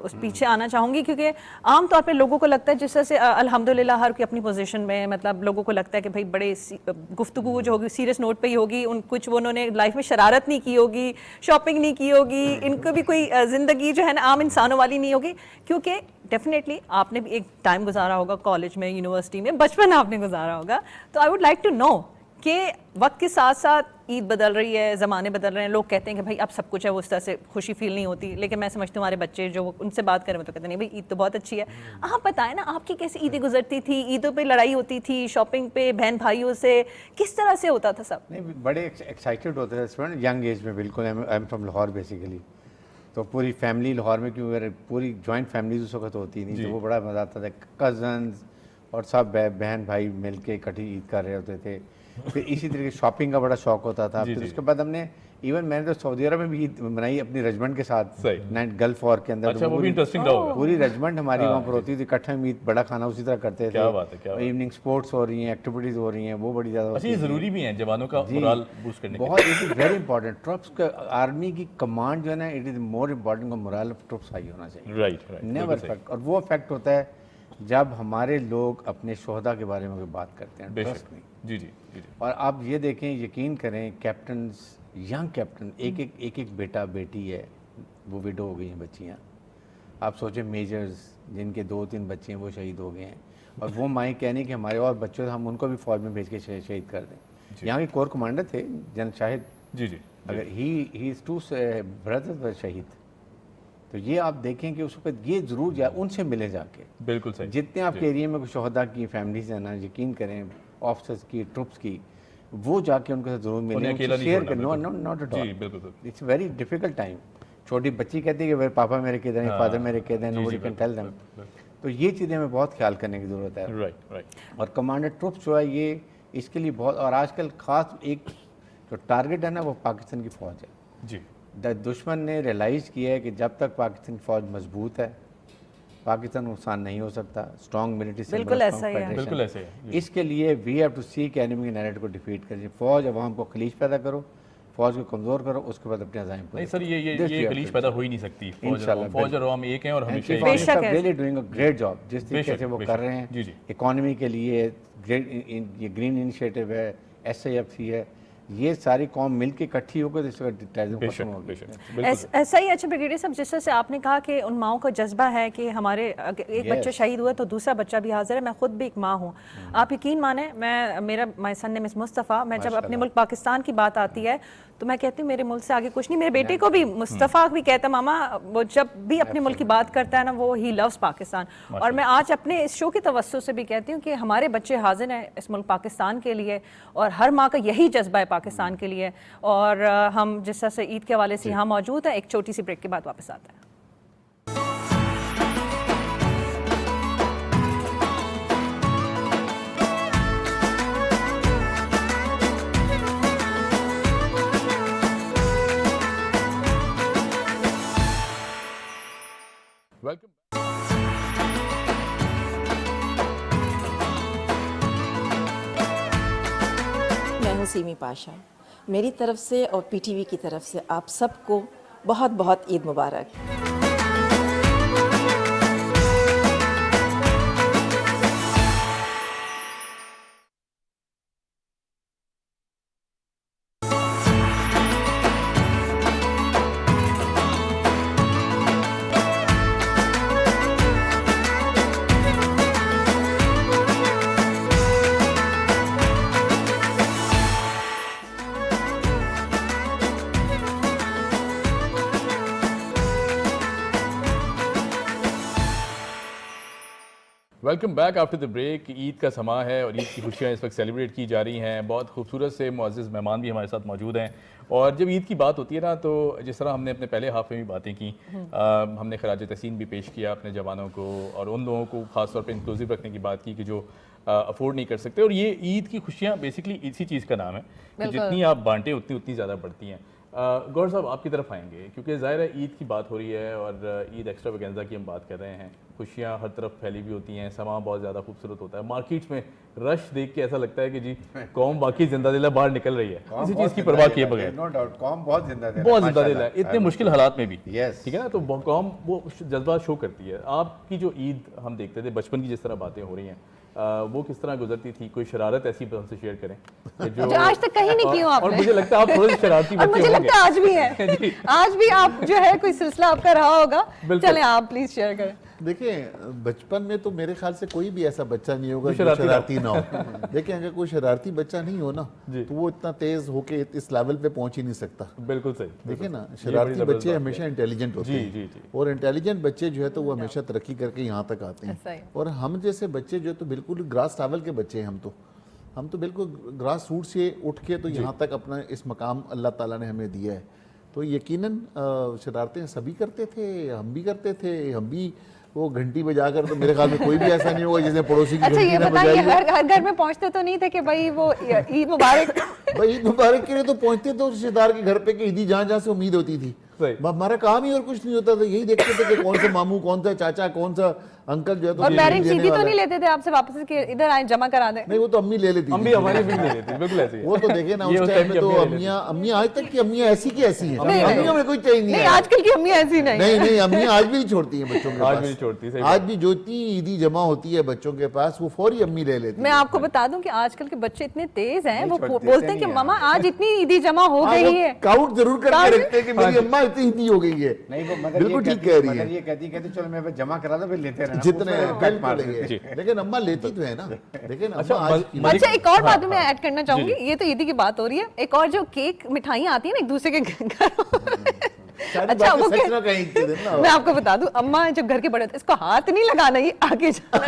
उस पीछे आना चाहूँगी, क्योंकि आम तौर पर लोगों को लगता है जिस तरह से अल्हम्दुलिल्लाह हर कोई अपनी पोजीशन में, मतलब लोगों को लगता है कि भाई बड़े गुफ्तगू जो होगी सीरियस नोट पे ही होगी, कुछ वो उन्होंने लाइफ में शरारत नहीं की होगी, शॉपिंग नहीं की होगी, इनको भी कोई ज़िंदगी जो है ना आम इंसानों वाली नहीं होगी, क्योंकि डेफिनेटली आपने भी एक टाइम गुजारा होगा कॉलेज में, यूनिवर्सिटी में, बचपन आपने गुजारा होगा। तो I would like to know कि वक्त के साथ साथ ईद बदल रही है, ज़माने बदल रहे हैं, लोग कहते हैं कि भाई अब सब कुछ है, वो उस तरह से खुशी फील नहीं होती, लेकिन मैं समझती हूँ हमारे बच्चे जो उनसे बात करें वो तो कहते नहीं भाई ईद तो बहुत अच्छी है। आप बताएं ना, आपकी कैसी ईदें गुजरती थी? ईदों पे लड़ाई होती थी, शॉपिंग पे बहन भाइयों से, किस तरह से होता था सब? नहीं, बड़े एक्साइटेड होते थे यंग एज में। बिल्कुल, I am from Lahore basically, तो पूरी फैमिली लाहौर में, क्योंकि पूरी जॉइंट फैमिलीज उस वक्त होती नहीं, तो वो बड़ा मज़ा आता था। कज़न्स और सब बहन भाई मिल के इकट्ठी ईद कर रहे होते थे। फिर इसी तरीके शॉपिंग का बड़ा शौक होता था। फिर उसके बाद हमने इवन मैंने तो सऊदी अरब में भी ईद मनाई अपनी रेजिमेंट के साथ, नाइट गल्फ वॉर के अंदर। अच्छा, वो भी इंटरेस्टिंग रहा होगा। पूरी रेजिमेंट हमारी वहाँ पर होती थी, इकट्ठा मीट, बड़ा खाना उसी तरह करते थे। क्या बात है, क्या बात है। इवनिंग स्पोर्ट्स हो रही हैं, एक्टिविटीज़ हो रही हैं, वो बड़ी ज़्यादा अच्छा, ये ज़रूरी भी है जवानों का मोरल बूस्ट करने के लिए। बहुत, it is very important. Troops का, आर्मी की कमांड जो है ना, इट इज़ मोर इम्पॉर्टेंट का मोरल ऑफ ट्रुप्स हाई होना चाहिए। Right, never effect. और वो इफेक्ट होता है जब हमारे लोग अपने शोहदा के बारे में कोई बात करते हैं, ट्रस्ट नहीं। जी। और आप ये देखें, यकीन करें, कैप्टन्स, यंग कैप्टन, एक बेटा बेटी है, वो विडो हो गई हैं बच्चियाँ। आप सोचें मेजर्स जिनके 2-3 बच्चे हैं वो शहीद हो गए हैं, और वो माएँ कहने कि हमारे और बच्चों हम उनको भी फौज में भेज के शहीद कर दें। यहाँ के कोर कमांडर थे जनरल शाहिद, जी। अगर ही इज़ 2 ब्रदर्स वर शहीद। तो ये आप देखें कि उस वक्त ये ज़रूर जाए, उनसे मिले जाके। बिल्कुल सही। जितने आपके एरिया में शोहदा की फैमिलीज हैं ना, यकीन करें, ऑफिसर्स की, ट्रुप्स की, वो जाके उनके साथ जरूर मिले, उनसे शेयर करें। Not at all, it's very difficult time. छोटी बच्ची कहती है कि मेरे पापा मेरे किधर हैं, फादर मेरे किधर हैं, नोबडी कैन टेल देम। तो ये चीज़ें हमें बहुत ख्याल करने की ज़रूरत है। राइट। और कमांडर ट्रुप्स जो है ये इसके लिए बहुत, और आजकल खास एक जो टारगेट है ना, वो पाकिस्तान की फ़ौज है। जी। दुश्मन ने रियलाइज़ किया है कि जब तक पाकिस्तान की फ़ौज मजबूत है, पाकिस्तान नुकसान नहीं हो सकता। स्ट्रॉन्ग मिलिट्री, बिल्कुल ऐसा ही है। इसके लिए we have to seek enemy के नैरेटिव को डिफीट करिए। फ़ौज अवाम को खलीज पैदा करो, फौज को कमज़ोर करो, उसके बाद अपने अज़ाइम नहीं सर, ये गलीच पैदा हो ही नहीं सकती। इंशाल्लाह, फौज और हम एक हैं और हमेशा चीफ एक ऑफ हैं। Staff really doing a great job, जिस तरीके से वो बेशक, कर रहे हैं। जी, जी। इकोनॉमी के लिए ग्रेट, ये ग्रीन इनिशिएटिव है, SIFC है, ये सारी कौम मिलकर इकट्ठी होकर तो इसका टेररिज्म खत्म बेशक होगी। बेशक बिल्कुल। ऐसा ही। अच्छा ब्रिगेडियर साहब, जिस तरह से आपने कहा कि उन माओं का जज्बा है कि हमारे एक बच्चा शहीद हुआ तो दूसरा बच्चा भी हाजिर है। मैं खुद भी एक माँ हूँ। आप यकीन माने, मेरा my son name is Mustafa, मैं जब अपने मुल्क पाकिस्तान की बात आती है तो मैं कहती हूँ मेरे मुल्क से आगे कुछ नहीं। मेरे बेटे को भी मुस्तफ़ा भी कहता है मामा, वो जब भी अपने मुल्क की बात करता है ना, वो ही लव्स पाकिस्तान। और मैं आज अपने इस शो की तवज्जो से भी कहती हूँ कि हमारे बच्चे हाजिर हैं इस मुल्क पाकिस्तान के लिए, और हर माँ का यही जज्बा है पाकिस्तान के लिए। और हम जिस तरह से ईद के हवाले से यहाँ मौजूद हैं, एक छोटी सी ब्रेक के बाद वापस आते हैं। वेलकम। मैं हूँ सीमी पाशा। मेरी तरफ से और PTV की तरफ से आप सबको बहुत बहुत ईद मुबारक। Welcome back after the break. Eid का समा है और ईद की खुशियाँ इस वक्त सेलिब्रेट की जा रही हैं। बहुत खूबसूरत से मुअज़्ज़िज़ मेहमान भी हमारे साथ मौजूद हैं। और जब ईद की बात होती है ना, तो जिस तरह हमने अपने पहले हाफ में भी बातें की, हमने खराज तहसीन भी पेश किया अपने जवानों को, और उन लोगों को ख़ास तौर पे इंक्लूसिव रखने की बात की कि जो अफोर्ड नहीं कर सकते। और ये ईद की खुशियाँ बेसिकली इसी चीज़ का नाम है कि जितनी आप बांटें उतनी ज़्यादा बढ़ती हैं। गौर साहब, आपकी तरफ आएंगे क्योंकि ज़ाहिर है ईद की बात हो रही है और ईद एक्स्ट्रावेगेंजा की हम बात कर रहे हैं। खुशियाँ हर तरफ फैली हुई होती हैं, समा बहुत ज़्यादा खूबसूरत होता है। मार्केट्स में रश देख के ऐसा लगता है कि जी कौम बाकी जिंदा दिल बाहर निकल रही है, किसी चीज़ की परवाह किए बगैर। नो डाउट, कौम बहुत जिंदा दिल है, बहुत जिंदा दिल है, माशाल्लाह। इतने मुश्किल हालात में भी। Yes. ठीक है ना, तो कौम वो जज्बा शो करती है। आपकी जो ईद हम देखते थे बचपन की, जिस तरह बातें हो रही हैं, वो किस तरह गुजरती थी? कोई शरारत ऐसी हमसे शेयर करें कि जो आज तक कहीं नहीं की हो आपने। और मुझे लगता है आप थोड़े शरारती और बच्चे मुझे होंगे। लगता है आज भी है। आज भी आप जो है कोई सिलसिला आपका रहा होगा। चलें आप प्लीज शेयर करें। देखिए, बचपन में तो मेरे ख्याल से कोई भी ऐसा बच्चा नहीं होगा जो जो शरारती शरारती ना हो। देखिए, अगर कोई शरारती बच्चा नहीं हो ना, तो वो इतना तेज होके इस लेवल पे पहुंच ही नहीं सकता। बिल्कुल सही। देखिए ना, ये शरारती बड़ी बच्चे जबरदस्त हमेशा इंटेलिजेंट होते जी, हैं। जी, जी। और इंटेलिजेंट बच्चे जो है तो वो हमेशा तरक्की करके यहाँ तक आते ऐसा ही। हैं। और हम जैसे बच्चे जो है तो बिल्कुल ग्रास लेवल के बच्चे हैं। हम तो बिल्कुल ग्रास रूट से उठ के तो यहाँ तक अपना इस मकाम अल्लाह ताला ने हमें दिया है। तो यकीनन शरारतें सभी करते थे, हम भी करते थे। हम भी वो घंटी बजाकर, तो मेरे ख्याल में कोई भी ऐसा नहीं होगा जिसने पड़ोसी की अच्छा, घंटी ये ना बताइए, बजाई हो। हर घर में पहुंचते तो नहीं थे कि भाई वो ईद मुबारक? भाई ईद मुबारक के लिए तो पहुंचते तो रिश्तेदार के घर पे कि ईदी जहाँ से उम्मीद होती थी। सही। हमारा काम ही और कुछ नहीं होता था, यही देखते थे कि कौन सा मामू, कौन सा चाचा, कौन सा अंकल जो है तो और ये पेरेंट्स देने सीधी तो वाला नहीं है। लेते थे आपसे वापस कि इधर आए जमा करा दें? नहीं, वो तो अम्मी ले लेती हम थी। भी हमारे भी ले लेते हैं, बिल्कुल ऐसे ही है। वो तो देखे ना, ये उस उस टाइम टाइम में तो की अम्मियाँ ले अम्मियाँ आज तक की अम्मियाँ ऐसी की ऐसी हैं। नहीं, अम्मियों में कोई चेंज नहीं नहीं, है। आजकल की अम्मी ऐसी नहीं है। नहीं, अम्मियाँ आज भी नहीं छोड़ती हैं बच्चों के आज पास। भी नहीं छोड़ती, सही आज भी जो इतनी ईदी जमा होती है बच्चों के पास, वो फौरी अम्मी ले लेती मैं है। आपको बता दूं कि आजकल के बच्चे इतने तेज हैं, वो छोड़ते बोलते हैं कि नहीं मामा आज इतनी ईदी जमा हो हाँ, गई वो है। काउंट जरूर करके रखते हैं कि मेरी अम्मा इतनी ईदी हो गई है। नहीं, वो मदर बिल्कुल ये ठीक कह रही मदर है। ये कहती चलो मैं जमा करा दो, फिर लेते रहना। जितने उसमें कट मार बिल्कुल देते। है। लेकिन अम्मा लेती तो है ना। लेकिन अच्छा, अम्मा आज की अच्छा, एक और बात मैं ऐड करना जी, चाहूंगी। ये तो ईदी की बात हो रही है, एक और जो केक मिठाइयाँ आती है ना एक दूसरे के घर। सारी अच्छा, बातें वो सच क्या- ना कहीं के दिन ना। मैं आपको बता दूं, अम्मा जब घर के बड़े होते, इसको हाथ नहीं लगाना, ये आगे जाना।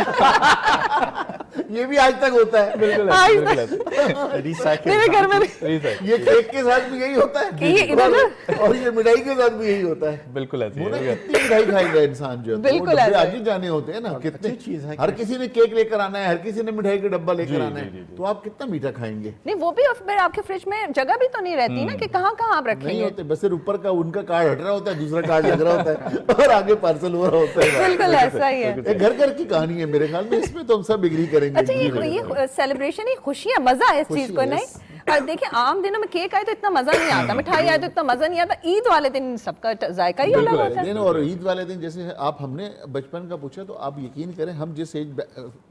ये भी आज तक होता है। बिल्कुल आज ऐसे, बिल्कुल ऐसे। रिसाइकिल मेरे घर में भी सही सही। ये केक के साथ भी यही होता है। कि ये इधर- और ये मिठाई के साथ भी यही होता है। बिल्कुल ऐसे वो ना ही है। कितनी मिठाई खाएगा इंसान जो है, तो वो बिल्कुल डब्बे ऐसा आगे जाने होते हैं ना। कितनी चीज़ है। हर किसी ने केक लेकर आना है, हर किसी ने मिठाई का डब्बा लेकर जी, आना जी, है, जी, जी। तो आप कितना मीठा खाएंगे? नहीं, वो भी फिर आपके फ्रिज में जगह भी तो नहीं रहती ना कि कहाँ कहाँ आप नहीं रखेंगे। होते, बस सिर्फ ऊपर का उनका कार्ड हट रहा होता है, दूसरा कार्ड लग रहा होता है और आगे पार्सल हो रहा होता है। बिल्कुल ऐसा ही है। ये घर घर की कहानी है मेरे ख्याल में, इसमें तो हम सब एग्री करेंगे। अच्छा, ये सेलिब्रेशन, ये खुशियाँ, मजा है इस चीज को, खुशी, नहीं? yes। देखिए आम दिनों में केक आए तो इतना मजा नहीं आता, मिठाई आए तो इतना मजा नहीं आता, ईद वाले दिन सबका जायका ही अलग होता है। दिन और ईद वाले दिन जैसे आप हमने बचपन का पूछा तो आप यकीन करें हम जिस एज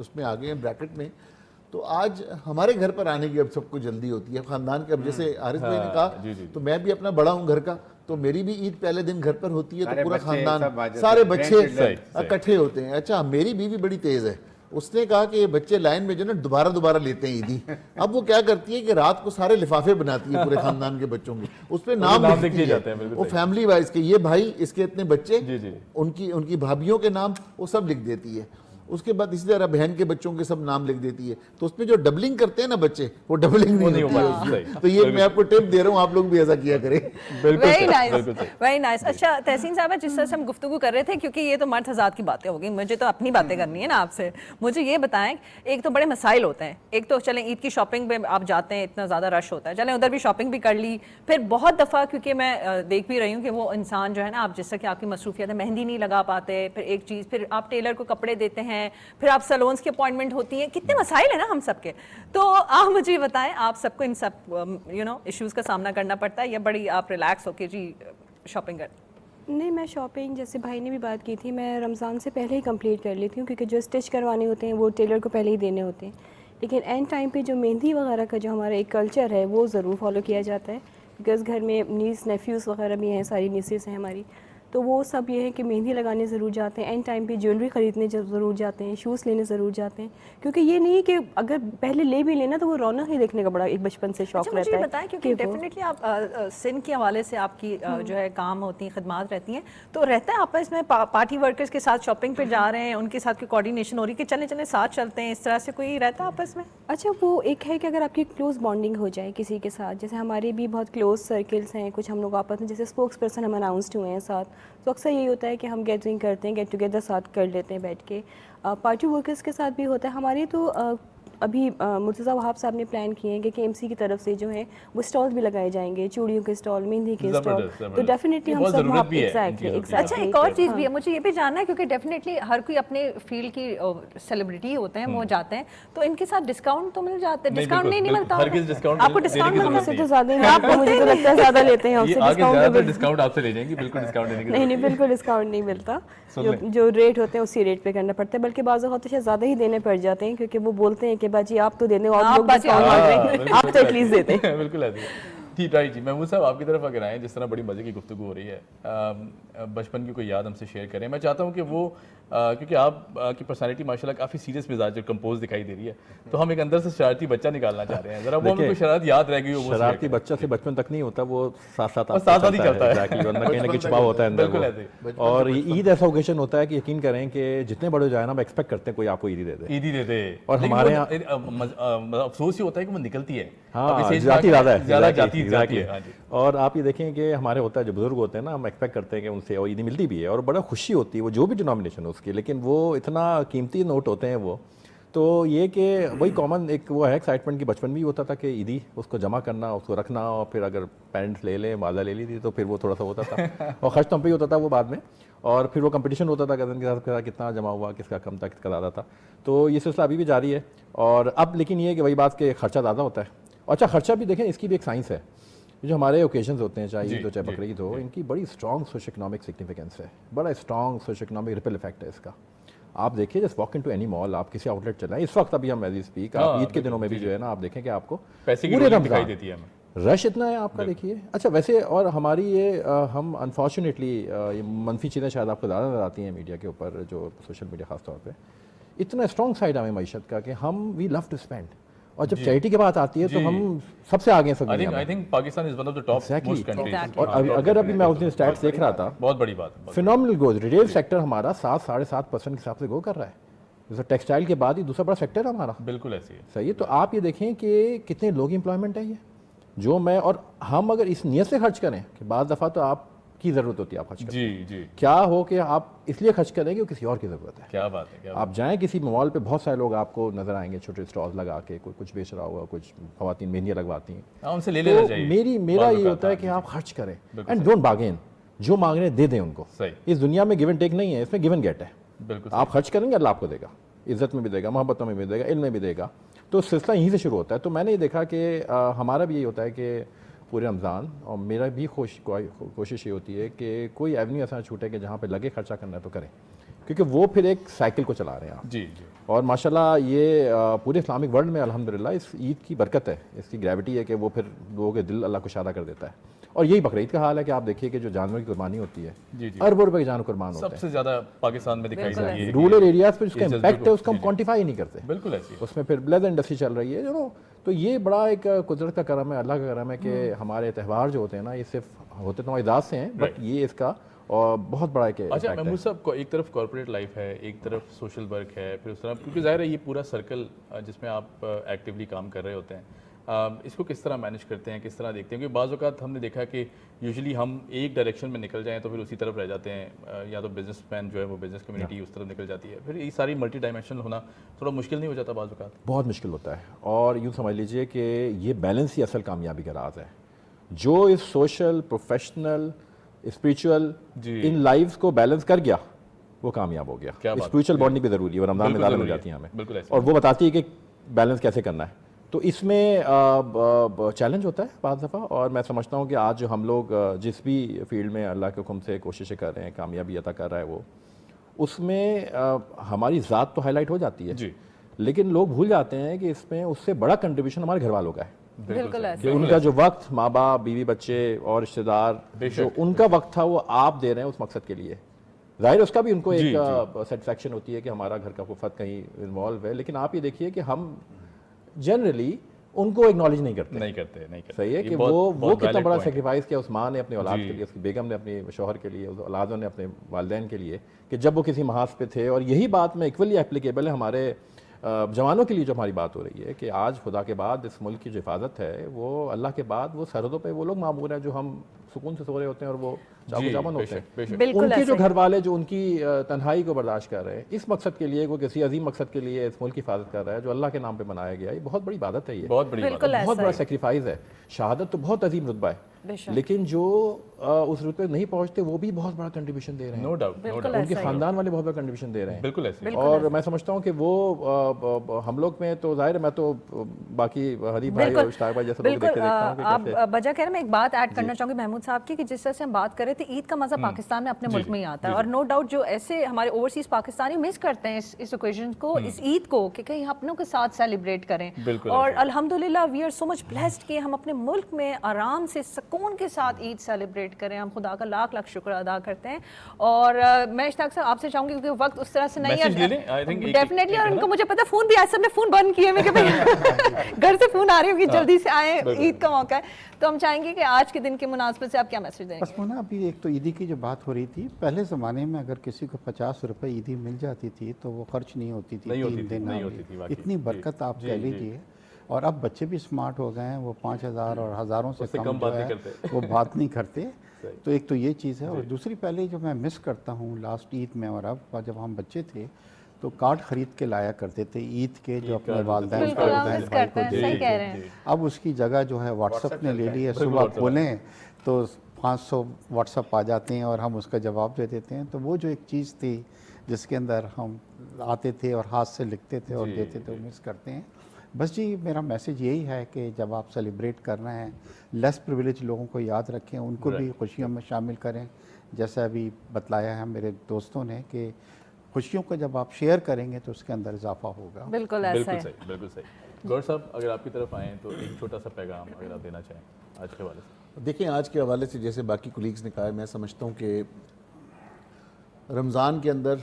उसमें आ गए हैं ब्रैकेट में, तो आज हमारे घर पर आने की अब सबको जल्दी होती है खानदान के। अब जैसे आरिफ भाई ने कहा तो मैं भी अपना बड़ा हूँ घर का, तो मेरी भी ईद पहले दिन घर पर होती है, तो पूरा खानदान सारे बच्चे इकट्ठे होते हैं। अच्छा मेरी बीवी बड़ी तेज है, उसने कहा कि ये बच्चे लाइन में जो ना दोबारा लेते हैं ईदी। अब वो क्या करती है कि रात को सारे लिफाफे बनाती है पूरे खानदान के बच्चों के, उस पर नाम लिख दिए जाते हैं वो फैमिली वाइज के, ये भाई इसके इतने बच्चे, उनकी भाभीियों के नाम वो सब लिख देती है। उसके बाद इसी तरह बहन के बच्चों के सब नाम लिख देती है, तो उसमें जो डबलिंग करते हैं ना बच्चे, वो डबलिंग नहीं होती है उसमें। तो ये मैं आपको टिप दे रहा हूँ, आप लोग भी ऐसा किया करें। Very nice, very nice. अच्छा तहसीन साहब, जिस तरह से हम गुफ्तगू कर रहे थे, क्योंकि ये तो मर्द हज़ात की बातें हो गई, मुझे तो अपनी बातें करनी है ना आपसे। मुझे ये बताएं, एक तो बड़े मसाइल होते हैं, एक तो चलें ईद की शॉपिंग पे आप जाते हैं, इतना ज़्यादा रश होता है, चलें उधर भी शॉपिंग भी कर ली, फिर बहुत दफ़ा क्योंकि मैं देख भी रही हूँ कि वो इंसान जो है ना, आप जिस तरह की आपकी मसरूफियत है, मेहंदी नहीं लगा पाते, फिर एक चीज़, फिर आप टेलर को कपड़े देते हैं, फिर आप सैलून्स की अपॉइंटमेंट होती है, कितने मसाइल है ना हम सबके। तो आप मुझे बताएं, आप सबको इन सब इश्यूज़ का सामना करना पड़ता है या बड़ी आप रिलैक्स होके जी शॉपिंग कर? नहीं, मैं शॉपिंग जैसे भाई ने भी बात की थी, मैं रमज़ान से पहले ही कंप्लीट कर लेती हूँ, क्योंकि जो स्टिच करवाने होते हैं वो टेलर को पहले ही देने होते हैं। लेकिन एंड टाइम पे जो मेहंदी वगैरह का जो हमारा एक कल्चर है वो ज़रूर फॉलो किया जाता है, बिकॉज़ घर में नीस नेफ्यूज़ वगैरह भी हैं, सारी नीसेस हैं हमारी, तो वो सब ये है कि मेहंदी लगाने ज़रूर जाते हैं, एंड टाइम पे ज्वेलरी ख़रीदने ज़रूर जाते हैं, शूज़ लेने ज़रूर जाते हैं, क्योंकि ये नहीं कि अगर पहले ले भी लेना तो वो रौनक ही देखने का बड़ा एक बचपन से शौक रहता है। मुझे बताएं, क्योंकि डेफिनेटली आप सिन के हवाले से आपकी जो है काम होती हैं, खिदमात रहती हैं, तो रहता है आपस में पार्टी वर्कर्स के साथ शॉपिंग पे जा रहे हैं, उनके साथ की कोऑर्डिनेशन हो रही है कि चले चले साथ चलते हैं, इस तरह से कोई रहता है आपस में? अच्छा, वो एक है कि अगर आपकी क्लोज बॉन्डिंग हो जाए किसी के साथ, जैसे हमारे भी बहुत क्लोज सर्कल्स हैं, कुछ हम लोग आपस में जैसे स्पोक्स पर्सन हम अनाउंसड हुए हैं साथ, तो अक्सर यही होता है कि हम गैदरिंग करते हैं, गेट टुगेदर साथ कर लेते हैं बैठ के। पार्टी वर्कर्स के साथ भी होता है हमारे, तो अभी मुर्तज़ा वहाब साहब ने प्लान किए हैं कि KMC की तरफ से जो है वो स्टॉल्स भी लगाए जाएंगे, चूड़ियों के स्टॉल, मेहंदी के स्टॉल, तो डेफिनेटली हम सब वहाँ एग्जैक्टली। अच्छा एक और चीज़ भी है, मुझे ये भी जानना है, क्योंकि डेफिनेटली हर कोई अपने फील्ड की सेलिब्रिटी होते हैं, वो जाते हैं, तो इनके साथ डिस्काउंट तो मिल जाते हैं? डिस्काउंट नहीं मिलता आपको? डिस्काउंट मिलता है तो ज़्यादा आपको, मुझे तो लगता है ज़्यादा लेते हैं हमसे डिस्काउंट आपसे ले जाएंगे, बिल्कुल डिस्काउंट देने की नहीं, बिल्कुल डिस्काउंट नहीं मिलता, जो रेट होते हैं उसी रेट पे करना पड़ता है, बल्कि बाज़ वक़्त तो ज़्यादा ही देने पड़ जाते हैं, क्योंकि वो बोलते हैं कि बाजी आप तो देने और लोग डिस्काउंट मांग रहे हैं, आप तो एटलीस्ट देते हैं। बिल्कुल ऐसे ठीक राइट जी। महमूद साहब, आपकी तरफ अगर आएँ, जिस तरह बड़ी मज़े की गुफ्तगू हो रही है, बचपन की कोई याद हमसे शेयर करें। मैं चाहता हूँ कि वो क्योंकि आप की पर्सनैलिटी माशाल्लाह काफ़ी सीरियस मिजाज कंपोज दिखाई दे रही है, तो हम एक अंदर से शरारती बच्चा निकालना चाह रहे हैं, जरा वो हमें कोई शरारत याद रह गई हो। शरारती बच्चा से बचपन तक नहीं होता, वो साथ साथ ही चलता है, कहीं ना कहीं छुपा होता है अंदर। और ईद ऐसा ओकेजन होता है कि यकीन करें कि जितने बड़े हो जाए ना, हम एक्सपेक्ट करते हैं कोई आपको ईदी दे दे। और हमारे यहाँ अफसोस ये होता है कि वो निकलती है, जाती ज़्यादा है। और आप ये देखें कि हमारे होता है जो बुजुर्ग होते हैं ना, हम एक्सपेक्ट करते हैं कि उनसे और ईदी मिलती भी है और बड़ा खुशी होती है, वो जो भी डिनोमिनेशन हो उसकी, लेकिन वो इतना कीमती नोट होते हैं वो। तो ये कि वही कॉमन एक वो है एक्साइटमेंट की बचपन भी होता था कि ईदी उसको जमा करना, उसको रखना, और फिर अगर पेरेंट्स ले लें, वादा ले ली थी तो फिर वो थोड़ा सा होता था और खर्च तो पे ही होता था वो बाद में, और फिर वो कंपटीशन होता था कज़न के साथ कितना जमा हुआ, किसका कम था, किसका ज़्यादा था। तो ये सिलसिला अभी भी जारी है। और अब लेकिन ये कि वही बात कि खर्चा ज़्यादा होता है। अच्छा, खर्चा भी देखें, इसकी भी एक साइंस है। जो हमारे ओकेजन्स होते हैं, चाहे ईद हो चाहे बकरीद हो, इनकी बड़ी स्ट्रॉन्ग सोशो इकोनॉमिक सिग्निफिकेंस है, बड़ा strong socio economic ripple effect है इसका। आप देखिए, just walk into any mall, आप किसी आउटलेट चलाएं, इस वक्त अभी हम एज वी स्पीक, आप ईद के दिनों में भी जो है ना, आप देखें कि आपको पैसे की दिखाई देती है, रश इतना है आपका, देखिए। अच्छा, वैसे और हमारी ये हम अनफॉर्चुनेटली ये मनफी चीज़ें शायद आपको ज़्यादा नजर आती हैं मीडिया के ऊपर, जो सोशल मीडिया खास तौर पे, इतना स्ट्रॉन्ग साइड हमें मईशत का कि हम वी लव टू स्पेंड, और जब चैरिटी की बात आती है तो हम सबसे आगे हैं। I think Pakistan is one of the top most countries. और अगर अभी मैं उस दिन स्टैट्स देख रहा था, बहुत बड़ी बात है, फिनोमिनल ग्रोथ, रिटेल सेक्टर हमारा 7-7.5% के हिसाब से ग्रो कर रहा है, जैसे टेक्सटाइल के बाद ही दूसरा बड़ा सेक्टर है हमारा। बिल्कुल ऐसी है, सही है। तो आप ये देखें कि कितने लोग एम्प्लॉयमेंट है ये, जो मैं और हम अगर इस नियत से खर्च करें कि बाद दफ़ा तो आप की ज़रूरत होती है, आप खर्च करें, जी, क्या हो कि आप इसलिए खर्च करेंगे कि किसी और की ज़रूरत है। क्या बात है, आप जाएं किसी मॉल पे, बहुत सारे लोग आपको नजर आएंगे छोटे स्टॉल्स लगा के, कोई कुछ बेच रहा होगा, कुछ खवातीन मेहंदियाँ लगवाती हैं, उनसे ले लेना चाहिए। मेरा ये होता है कि आप खर्च करें एंड डोंट बार्गेन, जो मांग रहे हैं दे दें उनको। इस दुनिया में गिव एंड टेक नहीं है, इसमें गिव एंड गेट है। बिल्कुल, आप खर्च करेंगे, अल्लाह आपको देगा। इज़्ज़त में भी देगा, मोहब्बत में भी देगा, इल्म में भी देगा। तो सिलसिला यहीं से शुरू होता है। तो मैंने ये देखा कि हमारा भी यही होता है कि पूरे रमज़ान, और मेरा भी कोशिश ये होती है कि कोई एवेन्यू ऐसा छूटे कि जहाँ पे लगे खर्चा करना है तो करें, क्योंकि वो फिर एक साइकिल को चला रहे हैं आप। जी जी। और माशाल्लाह ये पूरे इस्लामिक वर्ल्ड में अल्हम्दुलिल्लाह इस ईद की बरकत है, इसकी ग्रेविटी है कि वो फिर लोगों के दिल अल्लाह को शादा कर देता है। और यही बकरीद का हाल है कि आप देखिए कि जो जानवर की कुर्बानी होती है, जी जी। अरबों रुपए के जानवर कुर्बान होते हैं। सबसे ज्यादा पाकिस्तान में दिखाई जाती है रूरल एरियाज पे जिसका इस जज्बे इम्पैक्ट को- है उसको हम जी, जी। क्वान्टिफाई नहीं करते। बिल्कुल ऐसी है। उसमें फिर ब्लेजर इंडस्ट्री चल रही है जो, तो ये बड़ा एक कुदरत का करम है, अल्लाह का करम है कि हमारे त्यौहार जो होते हैं ना, ये सिर्फ होते तो एजाज से हैं, बट ये इसका और बहुत बड़ा एक अच्छा impact है। महमूद साहब, एक तरफ कॉर्पोरेट लाइफ है, एक तरफ सोशल वर्क है, फिर उस तरह, क्योंकि जाहिर है ये पूरा सर्कल जिसमें आप एक्टिवली काम कर रहे होते हैं, इसको किस तरह मैनेज करते हैं, किस तरह देखते हैं? क्योंकि बाज़ औक़ात हमने देखा कि यूजुअली हम एक डायरेक्शन में निकल जाएं तो फिर उसी तरफ रह जाते हैं, या तो बिजनेसमैन जो है वो बिजनेस कम्युनिटी उस तरफ निकल जाती है, फिर ये सारी मल्टी डायमेंशनल होना थोड़ा मुश्किल नहीं हो जाता बाज़ औक़ात? बहुत मुश्किल होता है, और यूँ समझ लीजिए कि ये बैलेंस ही असल कामयाबी का राज है। जो इस social, professional, spiritual in lifes को बैलेंस कर गया वो कामयाब हो क्या गया। बात स्पिरिचुअल बॉन्डिंग भी ज़रूरी है, वो रमज़ान में बिल्कुल ज़्यादा मिल ज़रूरी जाती है हमें, बिल्कुल ऐसे। और वो बताती है कि बैलेंस कैसे करना है। तो इसमें चैलेंज होता है बाज़ दफ़ा, और मैं समझता हूँ कि आज जो हम लोग जिस भी फील्ड में अल्लाह के हुक्म से कोशिशें कर रहे हैं, कामयाबी अता कर रहा है वो, उसमें हमारी ज़ात तो हाईलाइट हो जाती है जी। लेकिन लोग भूल जाते हैं कि इसमें उससे बड़ा कंट्रीब्यूशन हमारे घर वालों का है। बिल्कुल कि ऐसे उनका जो वक्त, माँ बाप, बीवी बच्चे और रिश्तेदार, जो उनका वक्त था वो आप दे रहे हैं उस मकसद के लिए। जाहिर है उसका भी उनको जी, एक सेटिस्फैक्शन होती है कि हमारा घर का वफद कहीं इन्वॉल्व है, लेकिन आप ये देखिए कि हम जनरली उनको एक्नॉलेज नहीं करते। नहीं करते। सही है ये कि बहुत- वो बहुत कितना valid बड़ा point है। सेक्रीफाइस किया उस माँ ने अपने औलाद जी। के लिए, उसकी बेगम ने अपने शौहर के लिए, उस औलादों ने अपने वालिदैन के लिए, कि जब वो किसी महाज पे थे। और यही बात में इक्वली एप्लीकेबल है हमारे जवानों के लिए जो हमारी बात हो रही है कि आज खुदा के बाद इस मुल्क की जो हिफाजत है वो अल्लाह के बाद वो सरहदों पे वो लोग मामूर हैं जो हम सुकून से सो रहे होते हैं और वो चाकू जामन होते हैं। बेशक। बिल्कुल उनके जो ऐसे घर वाले जो उनकी तन्हाई को बर्दाश्त कर रहे हैं इस मकसद के लिए, वो किसी अजीम मकसद के लिए इस मुल्क की हिफाजत कर रहा है जो अल्लाह के नाम पे बनाया गया है। ये बहुत बड़ी इबादत है, ये बहुत बड़ी बात बिल्कुल है। बहुत ऐसा बड़ा ही। सेक्रीफाइस है। शहादत तो बहुत अजीम रुतबा है, बेशक। लेकिन जो उस रुतबे नहीं पहुंचते वो भी बहुत बड़ा कंट्रीब्यूशन दे रहे हैं। नो डाउट, नो बिल्कुल डाउट, उनके ऐसा ही। खानदान वाले बहुत बड़ा कंट्रीब्यूशन दे रहे हैं। बिल्कुल ऐसे। और मैं समझता हूँ कि वो हम लोग में तो जाहिर है, मैं तो बाकी हरी भाई और इश्ताक भाई जैसे लोग बिल्कुल देखते देखता हूँ कि आप कैसे वजह कह रहे हैं, मैं एक बात ऐड करना चाहूंगी महमूद साहब की, कि जिस तरह से हम बात कर रहे थे ईद का मजा पाकिस्तान में अपने मुल्क में ही आता है, और नो डाउट जो ऐसे हमारे ओवरसीज पाकिस्तानी मिस करते हैं इस ओकेजन को, इस ईद को, कि कहीं अपनों के साथ सेलिब्रेट करें। बिल्कुल और ऐसे। अल्हम्दुलिल्लाह we are so much blessed कि हम अपने मुल्क में आराम से सुकून के साथ ईद सेलिब्रेट करें। हम खुदा का लाख लाख शुक्र अदा करते हैं। और मैं इश्ताक साहब आपसे चाहूंगी, क्योंकि वक्त उस तरह से नहीं Message ले लें? I think एक- डेफिनेटली, एक और है उनको ना? मुझे पता फोन भी आज सबने फोन बंद किए हुए कि भाई घर से फोन आ रही होगी, जल्दी से आए, ईद का मौका है। तो हम चाहेंगे कि आज के दिन के मुनासबत से आप क्या मैसेज देंगे? बस मोना, अभी एक तो ईदी की जो बात हो रही थी, पहले ज़माने में अगर किसी को 50 रुपए ईदी मिल जाती थी तो वो खर्च नहीं होती थी, नहीं होती 3 थी, दिन नहीं आगे। होती थी वाकई। इतनी जी, बरकत आप जी, कह जी। लीजिए। और अब बच्चे भी स्मार्ट हो गए हैं, वो 5000 और हज़ारों से उससे कम कम जो बात नहीं है करते। वो बात नहीं करते। तो एक तो ये चीज़ है, और दूसरी पहले जो मैं मिस करता हूँ लास्ट ईद में, और अब जब हम बच्चे थे तो कार्ड खरीद के लाया करते थे ईद के, जो अपने वालिदैन को, बिल्कुल, हम बहन मिस भाई करते को हैं, देते सही थे। कह रहे हैं। अब उसकी जगह जो है व्हाट्सएप ने ले ली है। सुबह खोलें तो 500 व्हाट्सएप आ जाते हैं और हम उसका जवाब दे देते हैं। तो वो जो एक चीज़ थी जिसके अंदर हम आते थे और हाथ से लिखते थे और देते थे, वो मिस करते हैं। बस जी, मेरा मैसेज यही है कि जब आप सेलिब्रेट कर रहे हैं, लेस प्रिविलेज लोगों को याद रखें, उनको भी खुशियों में शामिल करें। जैसा अभी बतलाया है मेरे दोस्तों ने कि खुशियों को जब आप शेयर करेंगे तो उसके अंदर इजाफा होगा। बिल्कुल ऐसा बिल्कुल है। सही, बिल्कुल सही। गौर साहब, अगर आपकी तरफ आएँ तो एक छोटा सा पैगाम अगर आप देना चाहें आज के हवाले से। देखिए, आज के हवाले से जैसे बाकी कुलीग्स ने कहा, मैं समझता हूँ कि रमज़ान के अंदर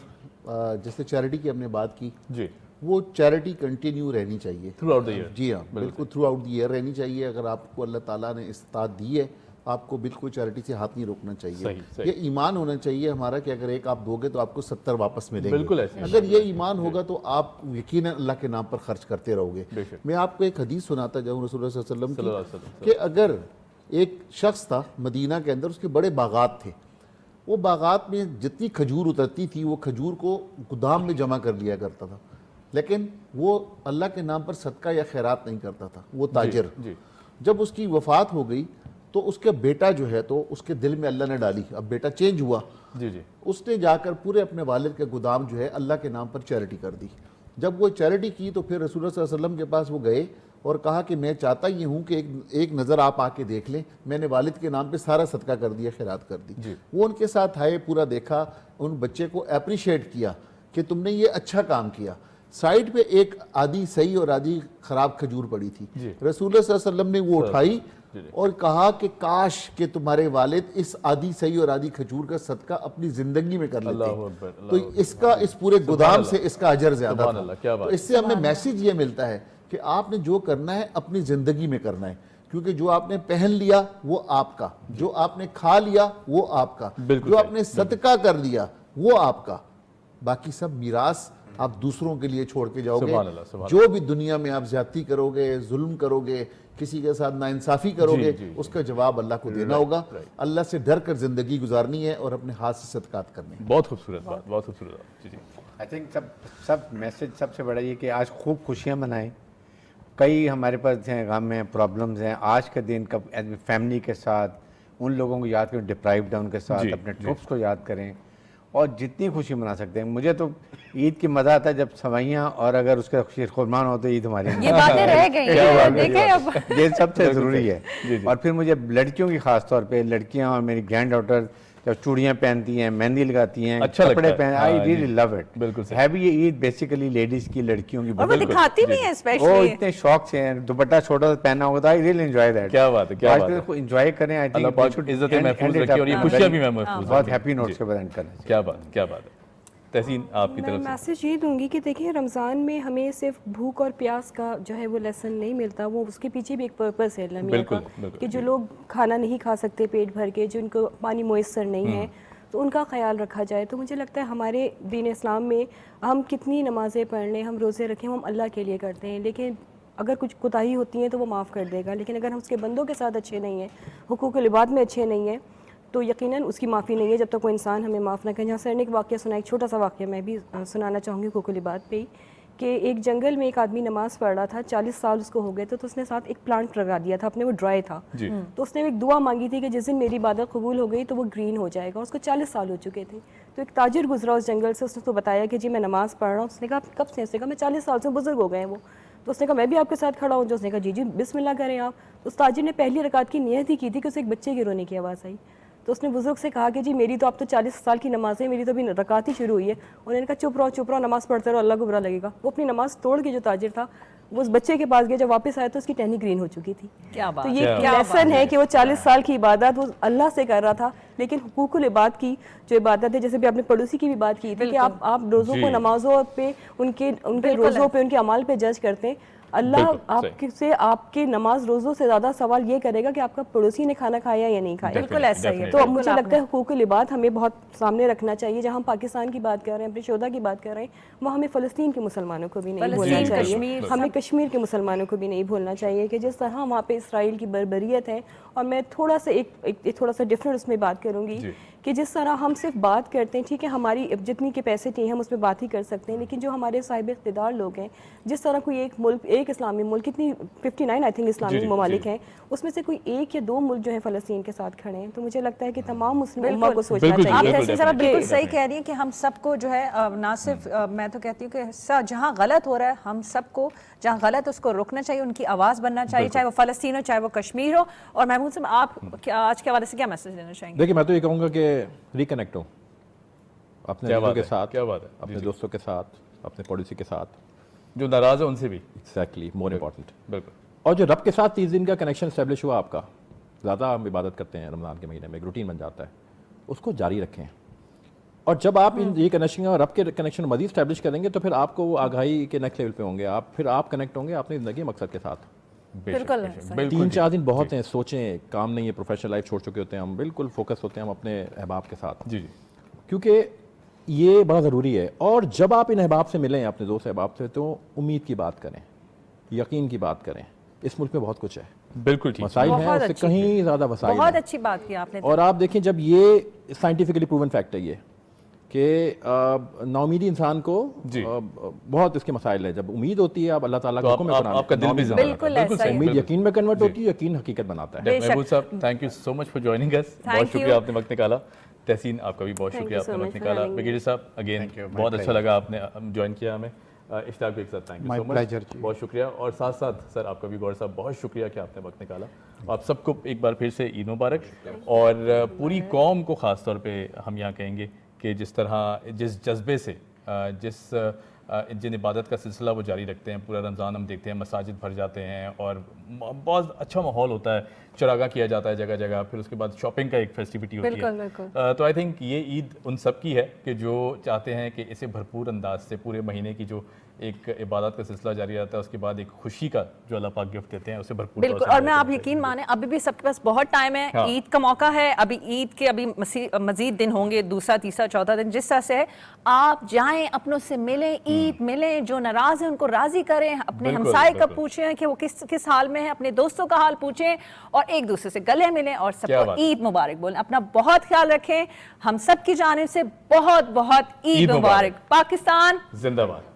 जैसे चैरिटी की हमने बात की, जी, वो चैरिटी कंटिन्यू रहनी चाहिए थ्रू आउट द ईयर। जी हाँ, बिल्कुल थ्रू आउट द ईयर रहनी चाहिए। अगर आपको अल्लाह ताला ने इस्तात दी है, आपको बिल्कुल चैरिटी से हाथ नहीं रोकना चाहिए। सही, सही। ये ईमान होना चाहिए हमारा कि अगर एक आप दोगे तो आपको 70 वापस मिलेंगे। बिल्कुल ऐसे ही। अगर ये ईमान होगा तो आप यकीनन अल्लाह के नाम पर खर्च करते रहोगे। बेशक। मैं आपको एक हदीस सुनाता जाऊँ रसूलुल्लाह सल्लल्लाहु अलैहि सल्लल्लाहु वसल्लम अलैहि की, कि अगर एक शख्स था मदीना के अंदर, उसके बड़े बागात थे, वो बागात में जितनी खजूर उतरती थी वो खजूर को गोदाम में जमा कर लिया करता था, लेकिन वो अल्लाह के नाम पर सदका या खैरात नहीं करता था, वो ताजिर। जी। जब उसकी वफात हो गई तो उसका बेटा जो है, तो उसके दिल में अल्लाह ने डाली, अब बेटा चेंज हुआ, जी जी। उसने जाकर पूरे अपने वालिद का गोदाम जो है अल्लाह के नाम पर चैरिटी कर दी। जब वो चैरिटी की तो फिर रसूलुल्लाह सल्लल्लाहु अलैहि वसल्लम के पास वो गए और कहा कि मैं चाहता ये हूँ कि एक नज़र आप आके देख लें, मैंने वालिद के नाम पे सारा सदका कर दिया, खैरात कर दी। वो उनके साथ आए, पूरा देखा, उन बच्चे को अप्रिशिएट किया कि तुमने ये अच्छा काम किया। साइड पे एक आधी सही और आधी खराब खजूर पड़ी थी, रसूलुल्लाह सल्लल्लाहु अलैहि वसल्लम ने वो उठाई और कहा कि काश कि तुम्हारे वालिद इस आधी सही और आधी खजूर का सदका अपनी जिंदगी में कर लेते, तो इसका इस पूरे गोदाम से इसका अजर ज्यादा था। तो इससे हमें मैसेज ये मिलता है कि आपने जो करना है अपनी जिंदगी में करना है, क्योंकि जो आपने पहन लिया वो आपका, जो आपने खा लिया वो आपका, जो आपने सदका कर दिया वो आपका, बाकी सब मीरास आप दूसरों के लिए छोड़ के जाओगे। जो भी दुनिया में आप ज्यादती करोगे, जुल्म करोगे, किसी के साथ नाइंसाफी करोगे, उसका जवाब अल्लाह को देना होगा। अल्लाह से डर कर जिंदगी गुजारनी है और अपने हाथ से सदकात करने हैं। बहुत खूबसूरत बात, बहुत खूबसूरत बात। जी। आई थिंक सब मैसेज सबसे बड़ा ये कि आज खूब खुशियाँ मनाएं। कई हमारे पास हैं गम हैं, प्रॉब्लम्स हैं, आज का दिन कब फैमिली के साथ उन लोगों को याद करें, डिप्राइव्ड है उनके साथ, अपने ट्रुप्स को याद करें और जितनी खुशी मना सकते हैं। मुझे तो ईद की मज़ा आता है जब सवैयाँ और अगर उसका शीर कुर्बान हो तो ईद हमारी ये बातें रह गई हैं, देखें अब ये सबसे ज़रूरी है। और फिर मुझे लड़कियों की खास तौर पे, लड़कियाँ और मेरी ग्रैंड डॉटर जब चूड़ियाँ पहनती हैं, मेहंदी लगाती हैं, अच्छा कपड़े लगता है। पहन, आई रियली लव इट। बिल्कुल सही। है भी ये ईद बेसिकली लेडीज की, लड़कियों की, और वो दिखाती भी है वो स्पेशली। इतने शौक से हैं, दुपट्टा छोटा सा पहना होगा तो आई रियली एंजॉय दैट। क्या बात है, क्या बात है। एंजॉय करें। आई अल्लाह पाक थिंक इज्जतें महफूज रखे और ये खुशियाँ भी महफूज बहुत रखें। हैप्पी नोट्स जी। के बाद एंड करना चाहिए। क्या बात, क्या बात है। तहसीन आपकी मैं तरफ से। मैसेज ये दूंगी कि देखिए रमज़ान में हमें सिर्फ भूख और प्यास का जो है वो लेसन नहीं मिलता, वो उसके पीछे भी एक पर्पस है लम्हा बिल्कुल, का, बिल्कुल, कि जो लोग खाना नहीं खा सकते पेट भर के, जिनको पानी मुयस्सर नहीं है, तो उनका ख्याल रखा जाए। तो मुझे लगता है हमारे दीन इस्लाम में हम कितनी नमाज़ें पढ़ लें, हम रोज़े रखें, हम अल्लाह के लिए करते हैं, लेकिन अगर कुछ कोताही होती है तो वो माफ़ कर देगा। लेकिन अगर हम उसके बंदों के साथ अच्छे नहीं हैं, हुकूक़ुल इबाद में अच्छे नहीं हैं, तो यकीनन उसकी माफ़ी नहीं है जब तक कोई इंसान हमें माफ़ ना करे। जहाँ सर ने एक वाक़या सुना, एक छोटा सा वाक़या मैं भी सुनाना चाहूँगी हुकूक़ुल इबाद पे ही, कि एक जंगल में एक आदमी नमाज़ पढ़ रहा था, 40 साल उसको हो गए थे, तो उसने साथ एक प्लांट लगा दिया था अपने, वो ड्राई था, तो उसने एक दुआ मांगी थी कि जिस दिन मेरी इबादत कबूल हो गई तो वो ग्रीन हो जाएगा। उसको 40 साल हो चुके थे। तो एक ताजिर गुजरा उस जंगल से, उसने उसको बताया कि जी मैं नमाज़ पढ़ रहा हूँ। उसने कहा कब से? उसने कहा मैं 40 साल से, बुजुर्ग हो गए हैं वो। तो उसने कहा मैं भी आपके साथ खड़ा हूँ। जो उसने कहा जी जी बिस्मिल्लाह करें आप। तो उस ताजिर ने पहली रकात की नियत ही की थी कि उसे एक बच्चे के रोने की आवाज़ आई। तो उसने बुजुर्ग से कहा कि जी मेरी तो अब तो 40 साल की नमाज है, मेरी तो अभी रकात ही शुरू हुई है। उन्होंने कहा चुप रहो, नमाज पढ़ते रहो, अल्लाह को बुरा लगेगा। वो अपनी नमाज तोड़ के जो ताजिर था वो उस बच्चे के पास गया, जब वापस आया तो उसकी टहनी ग्रीन हो चुकी थी। क्या बात, तो ये लेसन है कि वो 40 साल की इबादत वो अल्लाह से कर रहा था, लेकिन हुकूकुल इबाद की जो इबादत है, जैसे भी आपने पड़ोसी की भी बात की थी कि आप रोज़ों को नमाजों पे, उनके रोज़ों पे, उनके अमाल पे जज करते हैं। अल्लाह आपसे आपके नमाज रोज़ों से ज़्यादा सवाल ये करेगा कि आपका पड़ोसी ने खाना खाया या नहीं खाया। बिल्कुल ऐसा ही है। तो मुझे लगता है हुकूकुल इबाद हमें बहुत सामने रखना चाहिए। जहाँ हम पाकिस्तान की बात कर रहे हैं, अपने शोधा की बात कर रहे हैं, वहाँ हमें फ़लस्तीन के मुसलमानों को भी नहीं भूलना चाहिए, हमें कश्मीर के मुसलमानों को भी नहीं भूलना चाहिए कि जिस तरह वहाँ पे इसराइल की बर्बरियत है। और मैं थोड़ा सा एक थोड़ा सा डिफरेंट उसमें बात करूँगी कि जिस तरह हम सिर्फ बात करते हैं, ठीक है हमारी जितनी कैपेसिटी है हम उसमें बात ही कर सकते हैं, लेकिन जो हमारे साहिब इक़्तिदार लोग हैं, जिस तरह कोई एक मुल्क, एक इस्लामी मुल्क, कितनी 59 आई थिंक इस्लामी ममालिक हैं, उसमें से कोई एक या दो मुल्क जो है फ़लस्तीन के साथ खड़े हैं। तो मुझे लगता है कि तमाम मुस्लिम उम्मा को सोचना चाहिए। आप तहसीन साहब बिल्कुल सही कह रही हैं कि हम सबको जो है ना सिर्फ मैं तो कहती हूँ कि जहाँ गलत हो रहा है हम सबको, जहाँ गलत उसको रोकना चाहिए, उनकी आवाज़ बनना चाहिए, चाहे वो फ़लस्तीन हो चाहे वो कश्मीर हो। और महमूद साहब आप आज के हवाले से क्या मैसेज देना चाहेंगे? देखिए मैं तो ये कहूँगा कि रिकनेक्ट हो अपने लोगों के साथ, क्या बात है, अपने दोस्तों के साथ, अपने पड़ोसी के साथ, जो नाराज़ है उनसे भी। Exactly, more important. बिल्कुल। और जो रब के साथ 30 दिन का कनेक्शन इस्टेब्लिश हुआ आपका, ज़्यादा हम इबादत करते हैं रमज़ान के महीने में, एक रूटीन बन जाता है, उसको जारी रखें। और जब आप ये कनेक्शन और रब के कनेक्शन मज़ीद इस्टेब्लिश करेंगे तो फिर आपको वो आगाही के नेक्स्ट लेवल पे होंगे आप, फिर आप कनेक्ट होंगे अपनी ज़िंदगी मकसद के साथ। बिल्कुल 3-4 दिन बहुत हैं, सोचें, काम नहीं है, प्रोफेशनल लाइफ छोड़ चुके होते हैं हम, बिल्कुल फोकस होते हैं हम अपने अहबाब के साथ। जी, क्योंकि ये बड़ा ज़रूरी है। और जब आप इन अहबाब से मिलें, अपने दोस्त अहबाब से, तो उम्मीद की बात करें, यकीन की बात करें। इस मुल्क में बहुत कुछ है, बिल्कुल ठीक, मसाइल हैं, उससे कहीं ज़्यादा वसाइल बहुत हैं। अच्छी बात की आपने। और आप देखें, जब ये साइंटिफिकली प्रूवन फैक्ट है ये कि नाउमीदी इंसान को बहुत इसके मसाइल है। जब उम्मीद होती है, आप अल्लाह ताला के हुक्म में आपका दिल भी बिल्कुल ऐसा ही। उम्मीद यकीन में कन्वर्ट होती है, यकीन हकीकत बनाता है। महमूद साहब, thank you so much for joining us. बहुत शुक्रिया, आपने वक्त निकाला। तहसीन, आपका भी बहुत शुक्रिया, आपने वक्त निकाला। ब्रिगेडियर साहब, अगेन बहुत अच्छा लगा आपने ज्वाइन किया हमें। इश्ताक एक साथ thank you My so much, pleasure जी। बहुत शुक्रिया। और साथ साथ सर आपका भी गौर साहब बहुत शुक्रिया कि आपने वक्त निकाला। आप सबको एक बार फिर से ईद मुबारक, और पूरी कौम को ख़ास तौर पे हम यहाँ कहेंगे कि जिस तरह जिस जज्बे से जिन इबादत का सिलसिला वो जारी रखते हैं, पूरा रमज़ान हम देखते हैं मसाजिद भर जाते हैं और बहुत अच्छा माहौल होता है, चरागा किया जाता है जगह जगह, फिर उसके बाद शॉपिंग का एक फेस्टिविटी होती बिल्कुल, है। बिल्कुल। तो आई थिंक ये ईद उन सब की है कि जो चाहते हैं कि इसे भरपूर अंदाज से पूरे महीने की जो एक इबादत का सिलसिला जारी रहता है, उसके बाद एक खुशी का जो अल्लाह पाक गिफ्ट देते हैं उसे भरपूर तौर बिल्कुल। से और मैं आप enjoy यकीन करें। माने अभी भी सबके पास बहुत टाइम है, हाँ। ईद का मौका है, अभी ईद के अभी मजीद दिन होंगे, दूसरा तीसरा चौथा दिन, जिस तरह से है आप जाएं, अपनों से मिलें, ईद मिलें, जो नाराज हैं उनको राजी करें, अपने बिल्कुल, हमसाए का बिल्कुल। पूछें कि वो किस हाल में है, अपने दोस्तों का हाल पूछें और एक दूसरे से गले मिलें और क्या सबको बात है। ईद मुबारक बोलें। अपना बहुत ख्याल रखें, हम सब की जानिब से बहुत बहुत ईद ईद मुबारक। मुबारक। पाकिस्तान जिंदाबाद।